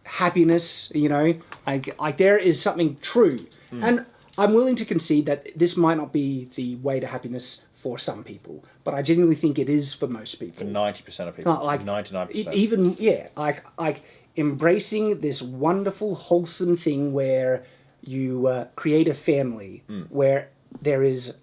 happiness, you know. Like there is something true. And I'm willing to concede that this might not be the way to happiness for some people, but I genuinely think it is for most people. For 90% of people. Like 99%. Even, like embracing this wonderful, wholesome thing where you create a family where there is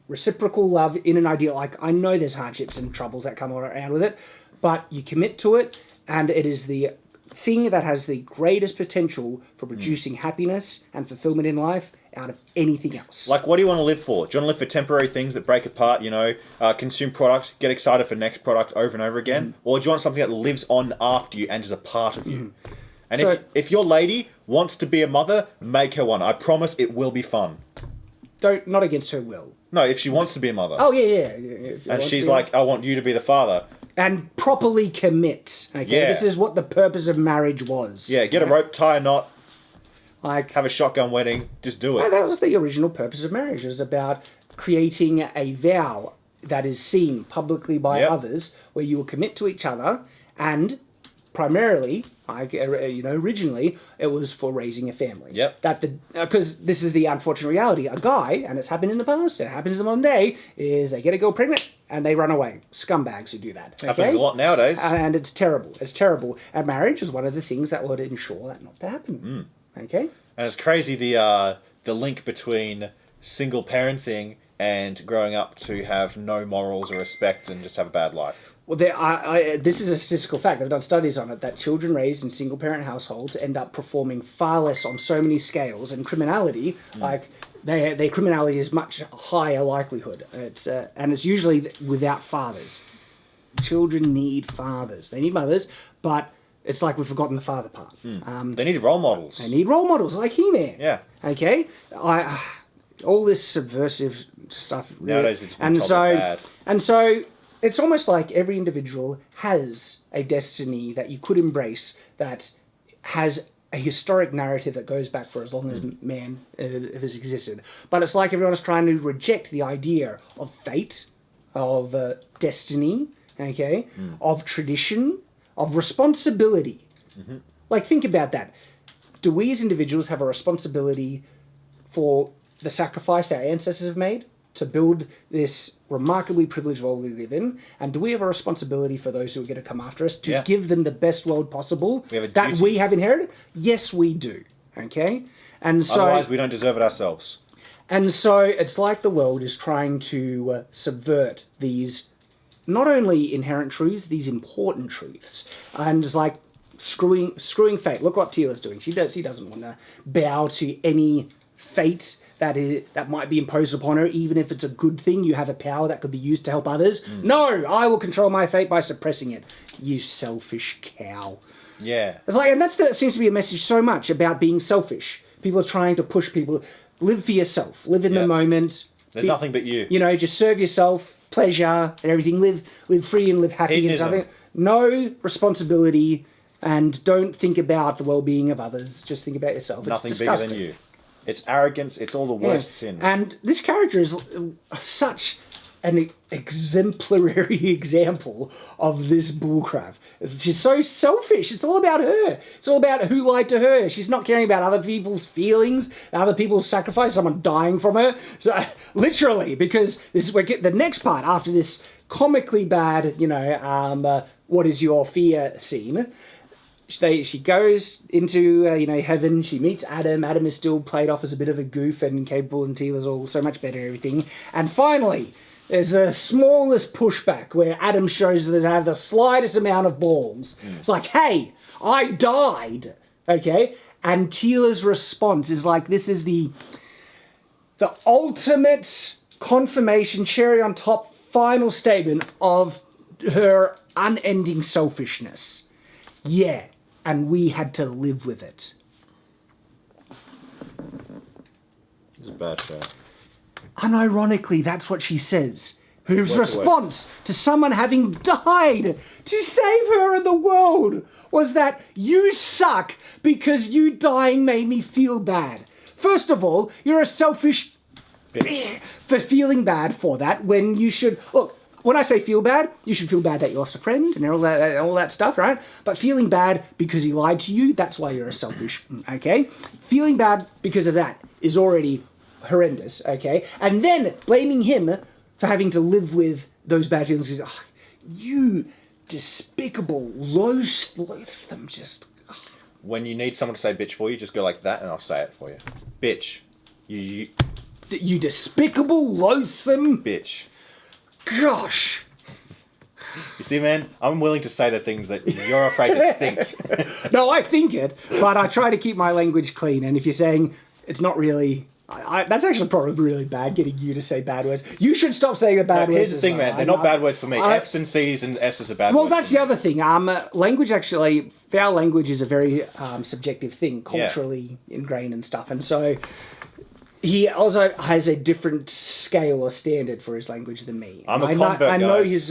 reciprocal love in an ideal. Like, I know there's hardships and troubles that come around with it, but you commit to it, and it is the thing that has the greatest potential for producing happiness and fulfillment in life out of anything else. Like, what do you want to live for? Do you want to live for temporary things that break apart, you know, consume product, get excited for next product over and over again? Or do you want something that lives on after you and is a part of you? And So- if your lady wants to be a mother, make her one. I promise it will be fun. Not against her will. No, if she wants to be a mother. Oh, yeah. If you And want she's to, like, I want you to be the father. and properly commit. Okay, Yeah. This is what the purpose of marriage was. Yeah, get a rope, tie a knot, Like, have a shotgun wedding, just do it. that was the original purpose of marriage. It was about creating a vow that is seen publicly by others, where you will commit to each other, and primarily, originally it was for raising a family. Yep. Because this is the unfortunate reality. A guy, and it's happened in the past, it happens in the modern day, is they get a girl pregnant and they run away. Scumbags who do that. Okay? Happens a lot nowadays. And it's terrible. It's terrible. And marriage is one of the things that would ensure that not to happen. Okay? And it's crazy the link between single parenting and growing up to have no morals or respect and just have a bad life. Well, this is a statistical fact. They've done studies on it that children raised in single-parent households end up performing far less on so many scales, and criminality, like their criminality is much higher likelihood. And it's usually without fathers. Children need fathers. They need mothers, but it's like we've forgotten the father part. They need role models. They need role models like He-Man. Yeah. Okay. All this subversive stuff. Nowadays, it's been told bad. And so it's almost like every individual has a destiny that you could embrace that has a historic narrative that goes back for as long as man has existed. But it's like everyone is trying to reject the idea of fate, of destiny, okay, of tradition, of responsibility. Like, think about that. Do we as individuals have a responsibility for the sacrifice our ancestors have made to build this remarkably privileged world we live in? And do we have a responsibility for those who are going to come after us to give them the best world possible that we have inherited? Yes, we do. Okay? And so, otherwise, we don't deserve it ourselves. And so it's like the world is trying to subvert these not only inherent truths, these important truths. And it's like screwing fate. Look what Teela's doing. She doesn't want to bow to any fate that might be imposed upon her, even if it's a good thing. You have a power that could be used to help others. No, I will control my fate by suppressing it. You selfish cow. Yeah. It's like, and that seems to be a message so much about being selfish. People are trying to push people. Live for yourself. Live in the moment. There's nothing but you. You know, just serve yourself, pleasure and everything. Live free and live happy. Hedonism. And stuff. No responsibility, and don't think about the well-being of others. Just think about yourself. Nothing it's bigger disgusting. than you. It's arrogance. It's all the worst sins. And this character is such an exemplary example of this bullcrap. She's so selfish. It's all about her. It's all about who lied to her. She's not caring about other people's feelings, other people's sacrifice, someone dying from her. So literally, because we get the next part after this comically bad, what is your fear scene. She goes into heaven. She meets Adam. Adam is still played off as a bit of a goof and incapable, and Teela's all so much better and everything. And finally, there's the smallest pushback where Adam shows that they have the slightest amount of balls. It's like, hey, I died, okay? And Teela's response is like, this is the ultimate confirmation, cherry on top, final statement of her unending selfishness. Yeah. And we had to live with it. It's a bad show. Unironically, that's what she says. Her response to someone having died to save her and the world was that you suck because you dying made me feel bad. First of all, you're a selfish bitch for feeling bad for that when you should... Look, when I say feel bad, you should feel bad that you lost a friend and all that stuff, right? But feeling bad because he lied to you, that's why you're a selfish, okay? Feeling bad because of that is already horrendous, okay? And then blaming him for having to live with those bad feelings is, you despicable, loathsome, just... When you need someone to say bitch for you, just go like that and I'll say it for you. Bitch. You despicable, loathsome... Bitch. Gosh. You see, man, I'm willing to say the things that you're afraid to think. No, I think it, but I try to keep my language clean. And if you're saying it's not really... that's actually probably really bad, getting you to say bad words. You should stop saying the bad words. Here's the thing, man. They're not bad words for me. F's and C's and S's are bad words. Well, that's the other thing. Language actually... Foul language is a very subjective thing, culturally ingrained and stuff. And so... He also has a different scale or standard for his language than me. I'm a convert, I know guys.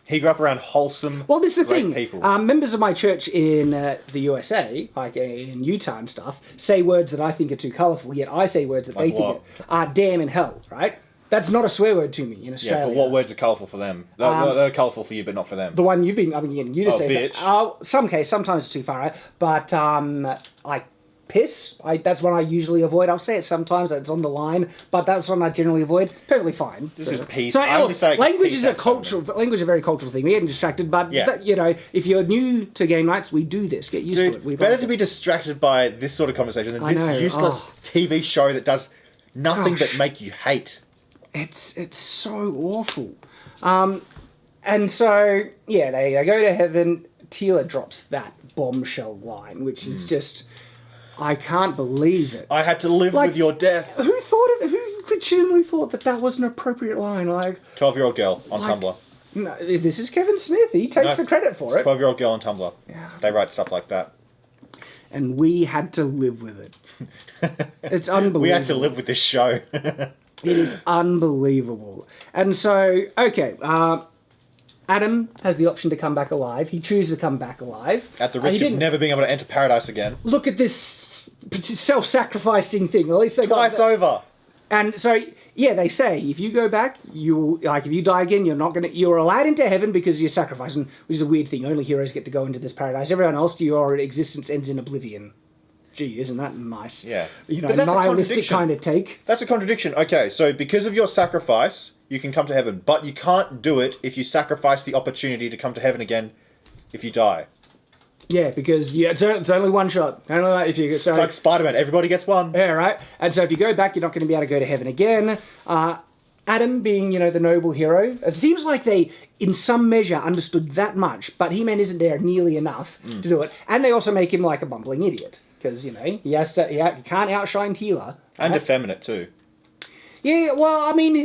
He grew up around wholesome, well, this is the great thing. people. Members of my church in the USA, like in Utah and stuff, say words that I think are too colourful, yet I say words that they think are damn and hell, right? That's not a swear word to me in Australia. Yeah, but what words are colourful for them? They're colourful for you, but not for them. The one I've been getting you to say. Bitch. Sometimes it's too far, right? But like piss, that's one I usually avoid. I'll say it sometimes, it's on the line, but that's one I generally avoid. Perfectly fine. This is peace. So language is a very cultural thing. We're getting distracted, but if you're new to game nights, we do this. Get used to it. Better to be distracted by this sort of conversation than this useless TV show that does nothing but make you hate. it's so awful. And so, yeah, they go to heaven. Teela drops that bombshell line, which is just, I can't believe it. I had to live with your death. Who thought of it? Who legitimately thought that was an appropriate line? 12-year-old girl on Tumblr. No, this is Kevin Smith. He takes the credit for it. 12-year-old girl on Tumblr. Yeah. They write stuff like that. And we had to live with it. It's unbelievable. We had to live with this show. It is unbelievable. And so, okay, Adam has the option to come back alive. He chooses to come back alive. At the risk of never being able to enter paradise again. Look at this self-sacrificing thing. At least they Twice over. And so, yeah, they say if you go back, you will, if you die again, you're allowed into heaven because you're sacrificing, which is a weird thing. Only heroes get to go into this paradise. Everyone else, your existence ends in oblivion. Gee, isn't that nice? Yeah. But that's nihilistic kind of take. That's a contradiction. Okay, so because of your sacrifice, you can come to heaven, but you can't do it if you sacrifice the opportunity to come to heaven again if you die. Yeah, because it's only one shot. It's like Spider-Man. Everybody gets one. Yeah, right. And so if you go back, you're not going to be able to go to heaven again. Adam being, the noble hero, it seems like they, in some measure, understood that much, but He-Man isn't there nearly enough to do it. And they also make him like a bumbling idiot. Because, he can't outshine Teela. And effeminate, too. Yeah, well, I mean,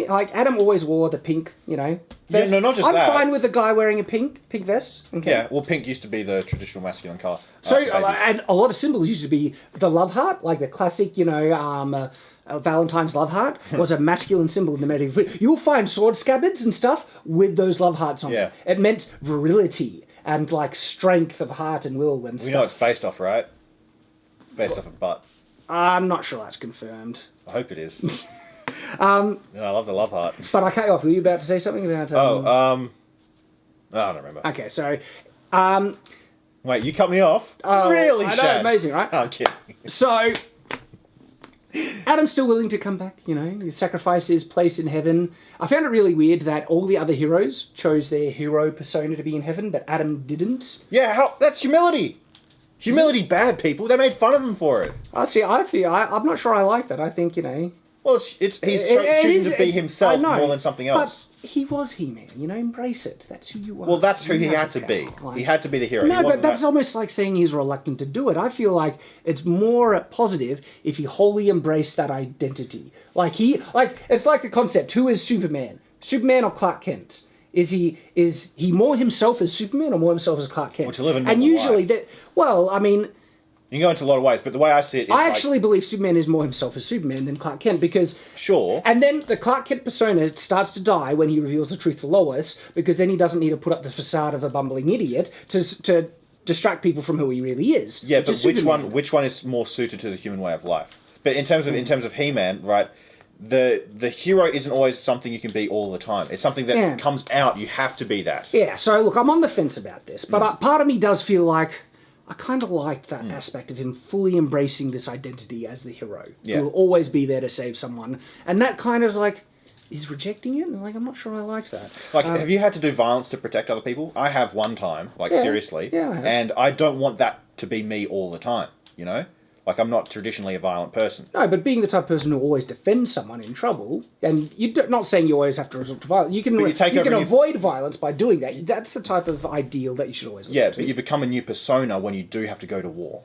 Adam always wore the pink, vest. Yeah, no, not just that. I'm fine with a guy wearing a pink vest. Okay. Yeah, well, pink used to be the traditional masculine colour. So, and a lot of symbols used to be the love heart, like the classic, Valentine's love heart was a masculine symbol in the medieval. You'll find sword scabbards and stuff with those love hearts on them. It meant virility and, strength of heart and will and stuff. You know it's based off, right? Based off a butt. I'm not sure that's confirmed. I hope it is. I love the love heart. But I cut you off. Were you about to say something about... I don't remember. Okay, so... Wait, you cut me off? Really, I know, Shad? amazing, right? Oh, I'm kidding. So, Adam's still willing to come back, he sacrifice his place in heaven. I found it really weird that all the other heroes chose their hero persona to be in heaven, but Adam didn't. Yeah, that's humility. Humility bad, people. They made fun of him for it. I'm not sure I like that. I think, Well, he's choosing to be himself more than something else. But he was He-Man, embrace it. That's who you are. Well, that's who he had to be. He had to be the hero. No, but that's almost like saying he's reluctant to do it. I feel like it's more positive if he wholly embraced that identity. It's like the concept, who is Superman? Superman or Clark Kent? Is he more himself as Superman or more himself as Clark Kent? Well, to live a normal life. You can go into a lot of ways, but the way I see it is I actually believe Superman is more himself as Superman than Clark Kent because... Sure. And then the Clark Kent persona starts to die when he reveals the truth to Lois because then he doesn't need to put up the facade of a bumbling idiot to distract people from who he really is. Yeah, but which one is more suited to the human way of life? But in terms of He-Man, right... The hero isn't always something you can be all the time. It's something that comes out. You have to be that. Yeah, so look, I'm on the fence about this, but part of me does feel like I kind of like that aspect of him fully embracing this identity as the hero. Yeah. Who will always be there to save someone. And that kind of is rejecting it? I'm not sure I like that. Have you had to do violence to protect other people? I have one time, seriously. Yeah, I have. And I don't want that to be me all the time, I'm not traditionally a violent person. No, but being the type of person who always defends someone in trouble, and you're not saying you always have to resort to violence. You can avoid violence by doing that. That's the type of ideal that you should always look to. But you become a new persona when you do have to go to war,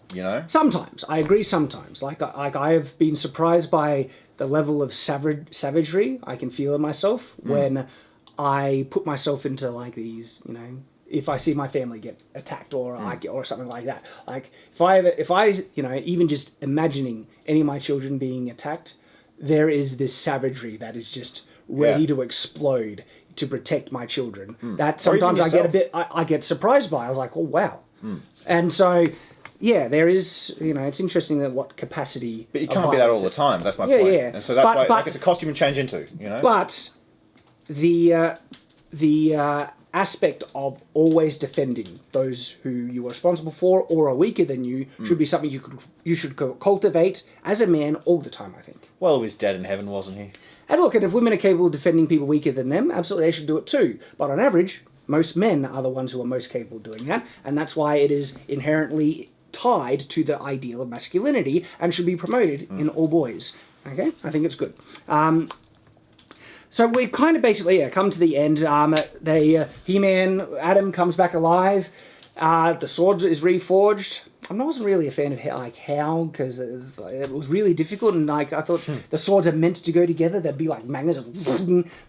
Sometimes. I agree sometimes. I have been surprised by the level of savagery I can feel in myself when I put myself into these, if I see my family get attacked or or something like that. If I even just imagining any of my children being attacked, there is this savagery that is just ready to explode to protect my children. That sometimes I get surprised by. I was like, oh wow. And so there is, it's interesting that what capacity. But you can't be that all the time. That's my point. Yeah. And so that's why it's a costume you change into, But the aspect of always defending those who you are responsible for or are weaker than you should be something you should cultivate as a man all the time, I think. Well, he was dead in heaven, wasn't he? And look, and if women are capable of defending people weaker than them, absolutely they should do it too. But on average, most men are the ones who are most capable of doing that, and that's why it is inherently tied to the ideal of masculinity and should be promoted in all boys. Okay? I think it's good. So we kind of basically come to the end. He-Man, Adam comes back alive. The sword is reforged. I wasn't really a fan of how, because it was really difficult, and I thought the swords are meant to go together. They'd be like magnets,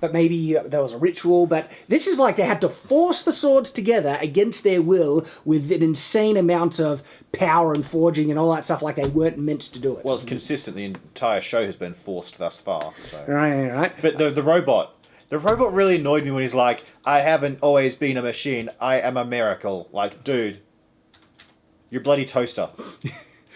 but maybe there was a ritual. But this is like they had to force the swords together against their will with an insane amount of power and forging and all that stuff. Like they weren't meant to do it. Well, it's consistent. The entire show has been forced thus far. So. Right. But the robot. The robot really annoyed me when he's like, I haven't always been a machine. I am a miracle. Like, dude. You're a bloody toaster.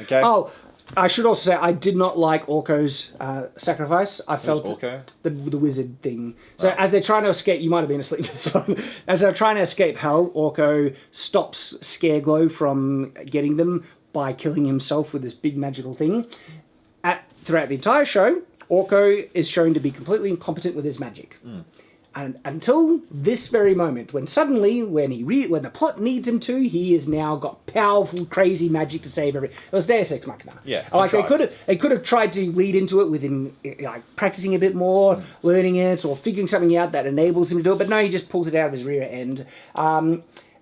Okay? Oh, I should also say I did not like Orko's sacrifice. I felt Orko? the wizard thing. So as they're trying to escape, you might have been asleep at this point. As they're trying to escape hell, Orko stops Scareglow from getting them by killing himself with this big magical thing. Throughout the entire show, Orko is shown to be completely incompetent with his magic. And until this very moment, when suddenly, when the plot needs him to, he has now got powerful, crazy magic to save everything. It was Deus Ex Machina. Yeah, like they could have tried to lead into it with him, like practicing a bit more, learning it, or figuring something out that enables him to do it. But no, he just pulls it out of his rear end.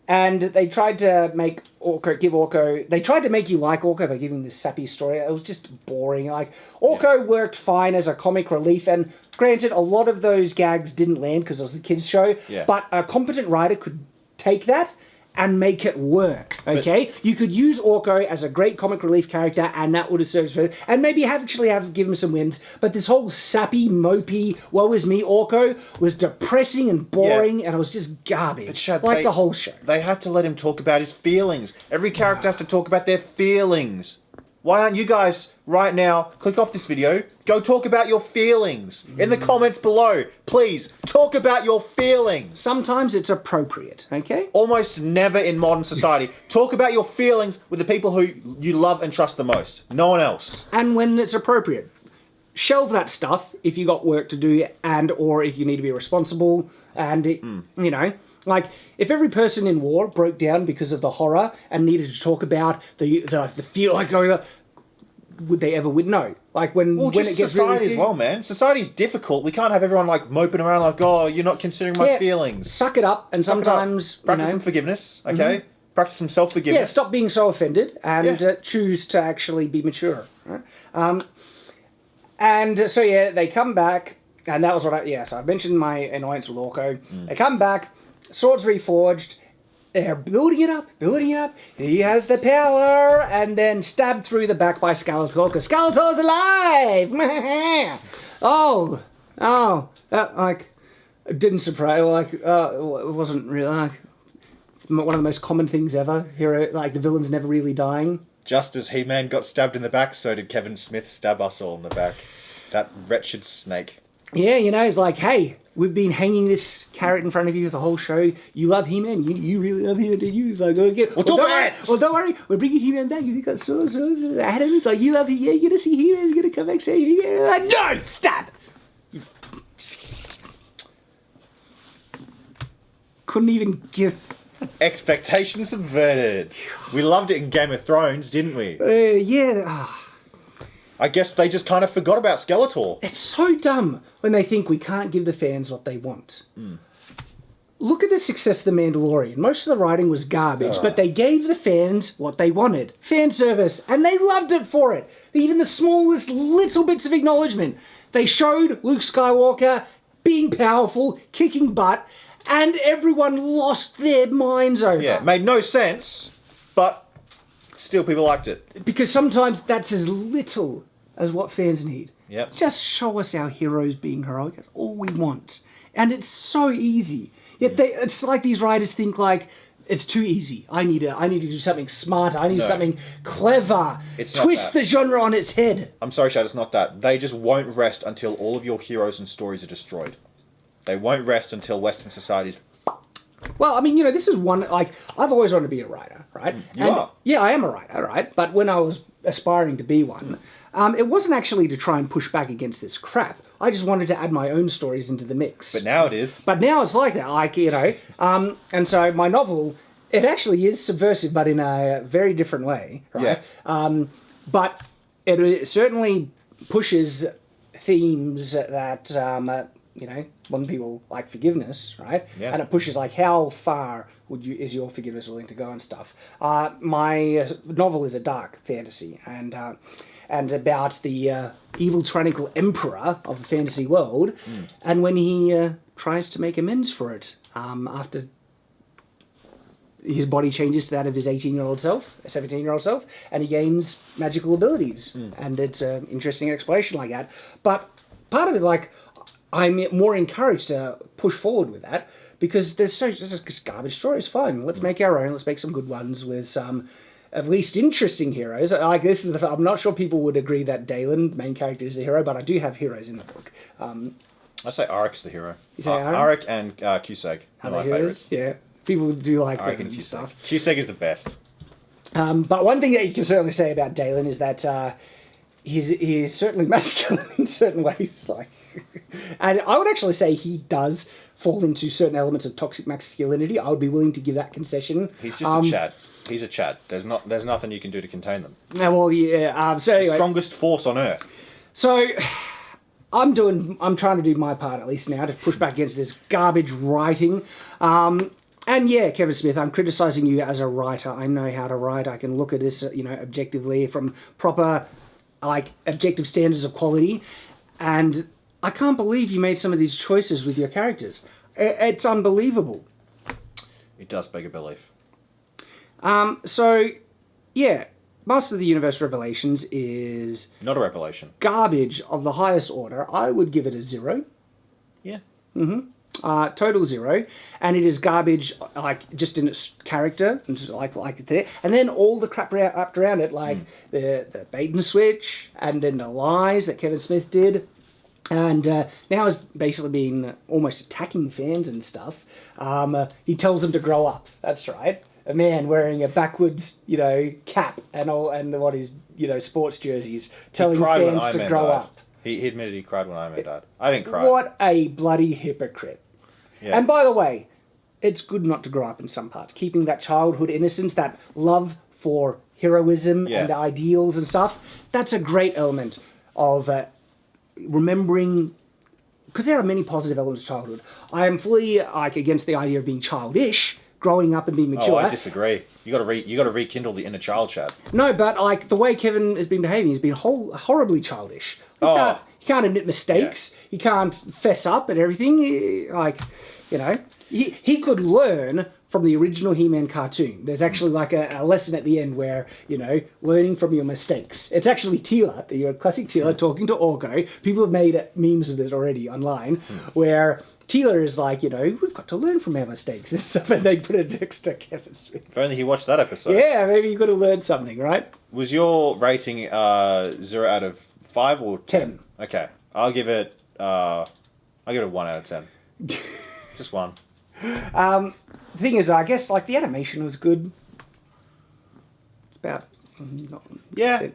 And they tried to make Orko. They tried to make you like Orko by giving this sappy story. It was just boring. Like Orko worked fine as a comic relief, and granted, a lot of those gags didn't land because it was a kids' show. Yeah. But a competent writer could take that and make it work. Okay, you could use Orko as a great comic relief character, and that would have served for it. And maybe have give him some wins. But this whole sappy, mopey, woe is me Orko was depressing and boring, and it was just garbage. Shad, the whole show. They had to let him talk about his feelings. Every character has to talk about their feelings. Why aren't you guys, right now, click off this video, go talk about your feelings. In the comments below, please, talk about your feelings. Sometimes it's appropriate, okay? Almost never in modern society. Talk about your feelings with the people who you love and trust the most. No one else. And when it's appropriate. Shelve that stuff if you got work to do or if you need to be responsible and, you know... Like, if every person in war broke down because of the horror and needed to talk about the feel like going, would they ever win? No. Like, when it gets society really as well, man. Society's difficult. We can't have everyone, like, moping around like, oh, you're not considering my feelings. Suck it up, and sometimes... Practice some forgiveness, okay? Practice some self-forgiveness. Yeah, stop being so offended and choose to actually be mature. Right? So they come back, and that was what so I mentioned my annoyance with Orko. They come back... Swords reforged. They're building it up. He has the power, and then stabbed through the back by Skeletor because Skeletor's alive. It didn't surprise. It wasn't really one of the most common things ever. The villain's never really dying. Just as He-Man got stabbed in the back, so did Kevin Smith stab us all in the back. That wretched snake. Yeah, it's like, hey, we've been hanging this carrot in front of you the whole show. You love He-Man. You really love He-Man, did you? It's like, okay. Well, don't worry. We're bringing He-Man back. You got swords. Adam, it's like, you love He-Man. You're going to see He-Man. He's going to come back saying He-Man. Like, no, stop. Couldn't even give... Expectations subverted. We loved it in Game of Thrones, didn't we? I guess they just kind of forgot about Skeletor. It's so dumb when they think we can't give the fans what they want. Look at the success of The Mandalorian. Most of the writing was garbage, but they gave the fans what they wanted. Fan service. And they loved it for it. Even the smallest little bits of acknowledgement. They showed Luke Skywalker being powerful, kicking butt, and everyone lost their minds over. Yeah, it made no sense, but still people liked it. Because sometimes that's as little as what fans need. Yep. Just show us our heroes being heroic. That's all we want. And it's so easy. Yet it's like these writers think like, it's too easy. I need to do something smart. I need something clever. Twist the genre on its head. I'm sorry, Shad, it's not that. They just won't rest until all of your heroes and stories are destroyed. They won't rest until Western society's... Well, I mean, this is one, like, I've always wanted to be a writer, right? You are? Yeah, I am a writer, right? But when I was aspiring to be one, it wasn't actually to try and push back against this crap. I just wanted to add my own stories into the mix. But now it is. But now it's like that, and so my novel, it actually is subversive, but in a very different way, right? Yeah. But it certainly pushes themes that modern people like forgiveness, right? Yeah. And it pushes like how far is your forgiveness willing to go and stuff. My novel is a dark fantasy and about the evil tyrannical emperor of a fantasy world, and when he tries to make amends for it after his body changes to that of his 18-year-old self, 17-year-old self, and he gains magical abilities. And it's an interesting exploration like that. But part of it, like, I'm more encouraged to push forward with that because there's just garbage stories. Fine, let's make our own. Let's make some good ones with some at least interesting heroes. Like this is I'm not sure people would agree that Dalen, main character, is the hero, but I do have heroes in the book. I say Arik's the hero. You say Arik? Arik and Cusack are my favourites. Yeah, people do like Arik them and and stuff. Cusack is the best. But one thing that you can certainly say about Dalen is that he's certainly masculine in certain ways. Like, and I would actually say he does fall into certain elements of toxic masculinity. I would be willing to give that concession. He's just a Chad. He's a Chad. There's nothing you can do to contain them. Well, yeah. So anyway, the strongest force on earth. So I'm trying to do my part at least now to push back against this garbage writing. And yeah, Kevin Smith, I'm criticising you as a writer. I know how to write. I can look at this, objectively from proper, like, objective standards of quality. And I can't believe you made some of these choices with your characters. It's unbelievable. It does beg a belief. So, yeah, Master of the Universe Revelations is Not a revelation. garbage of the highest order. I would give it a 0. Yeah. Total 0, and it is garbage, like, just in its character, and like there, and then all the crap wrapped around it, like the bait and switch, and then the lies that Kevin Smith did, and now has basically been almost attacking fans and stuff. He tells them to grow up. That's right. A man wearing a backwards, cap and what is, sports jerseys, telling fans to grow up. He admitted he cried when Iron Man died. I didn't cry. What a bloody hypocrite. Yeah. And by the way, it's good not to grow up in some parts. Keeping that childhood innocence, that love for heroism and ideals and stuff, that's a great element of remembering, because there are many positive elements of childhood. I am fully against the idea of being childish, growing up and being mature. Oh, I disagree. You got to rekindle the inner child, Chad. No, but the way Kevin has been behaving, he's been horribly childish. He can't admit mistakes. Yeah. He can't fess up and everything. He could learn from the original He-Man cartoon. There's actually like a lesson at the end where, learning from your mistakes. It's actually Teela, your classic Teela, talking to Orko. People have made memes of it already online, where Teela is like, we've got to learn from our mistakes and stuff, and they put it next to Kevin Smith. If only he watched that episode. Yeah, maybe you could have learned something, right? Was your rating 0 out of 5 or 10? Okay, I'll give it 1 out of 10. Just 1. The thing is, I guess, the animation was good. It's about...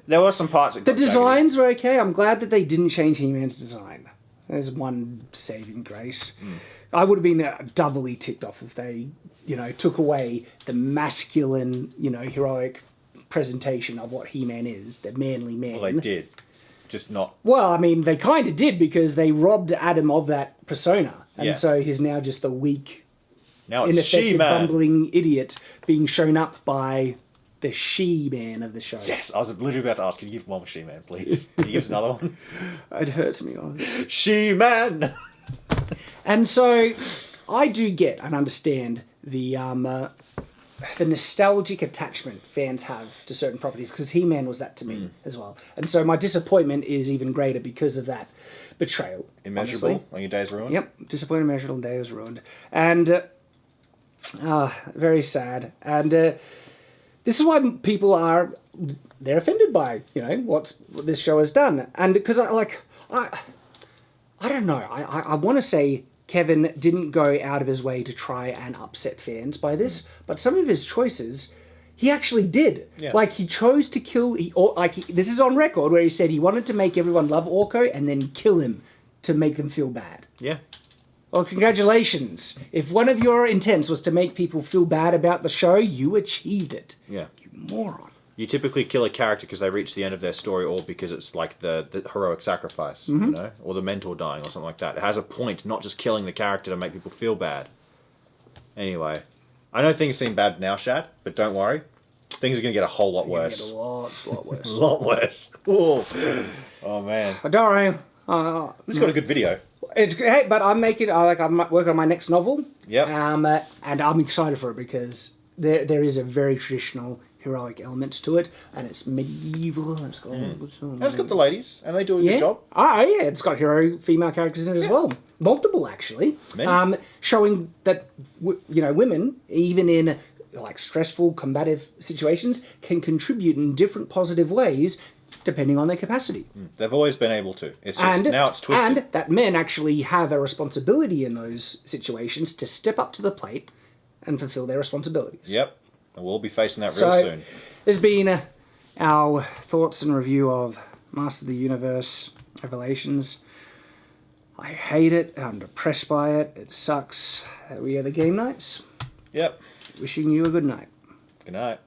there were some parts that the designs were okay. I'm glad that they didn't change He-Man's design. There's one saving grace. I would have been doubly ticked off if they, took away the masculine, heroic presentation of what He-Man is, the manly man. Well, they did. Just not... Well, I mean, they kind of did because they robbed Adam of that persona. And so he's now just the weak, ineffective, bumbling idiot being shown up by the She-Man of the show. Yes, I was literally about to ask, can you give one more She-Man, please? Can you give us another one? It hurts me. She-Man! And so I do get and understand the nostalgic attachment fans have to certain properties, because He-Man was that to me as well. And so my disappointment is even greater because of that betrayal. Immeasurable? Honestly. On your day's ruined? Yep, disappointed, immeasurable, and day was ruined. And very sad. And this is why people they're offended by, what this show has done. And because I don't know, I want to say Kevin didn't go out of his way to try and upset fans by this, but some of his choices, he actually did. Yeah. He chose to kill... this is on record where he said he wanted to make everyone love Orko and then kill him to make them feel bad. Yeah. Well, congratulations. If one of your intents was to make people feel bad about the show, you achieved it. Yeah. You moron. You typically kill a character because they reach the end of their story, or because it's like the heroic sacrifice, you know, or the mentor dying, or something like that. It has a point, not just killing the character to make people feel bad. Anyway, I know things seem bad now, Shad, but don't worry, things are going to get a whole lot worse. Get a lot worse. A lot worse. Whoa. Oh man. But don't worry. This has got a good video. It's great, but I'm working on my next novel. Yep. And I'm excited for it because there is a very traditional heroic element to it, and it's medieval, and it's got And it's got the ladies, and they do a good job. Oh, yeah, it's got hero female characters in it as well. Multiple, actually. Many. Showing that, women, even in like stressful, combative situations, can contribute in different positive ways depending on their capacity. They've always been able to. It's just now it's twisted. And that men actually have a responsibility in those situations to step up to the plate and fulfill their responsibilities. Yep. And we'll be facing that real soon. There's been our thoughts and review of Master of the Universe Revelations. I hate it. I'm depressed by it. It sucks. We are the Game Knights. Yep. Wishing you a good night. Good night.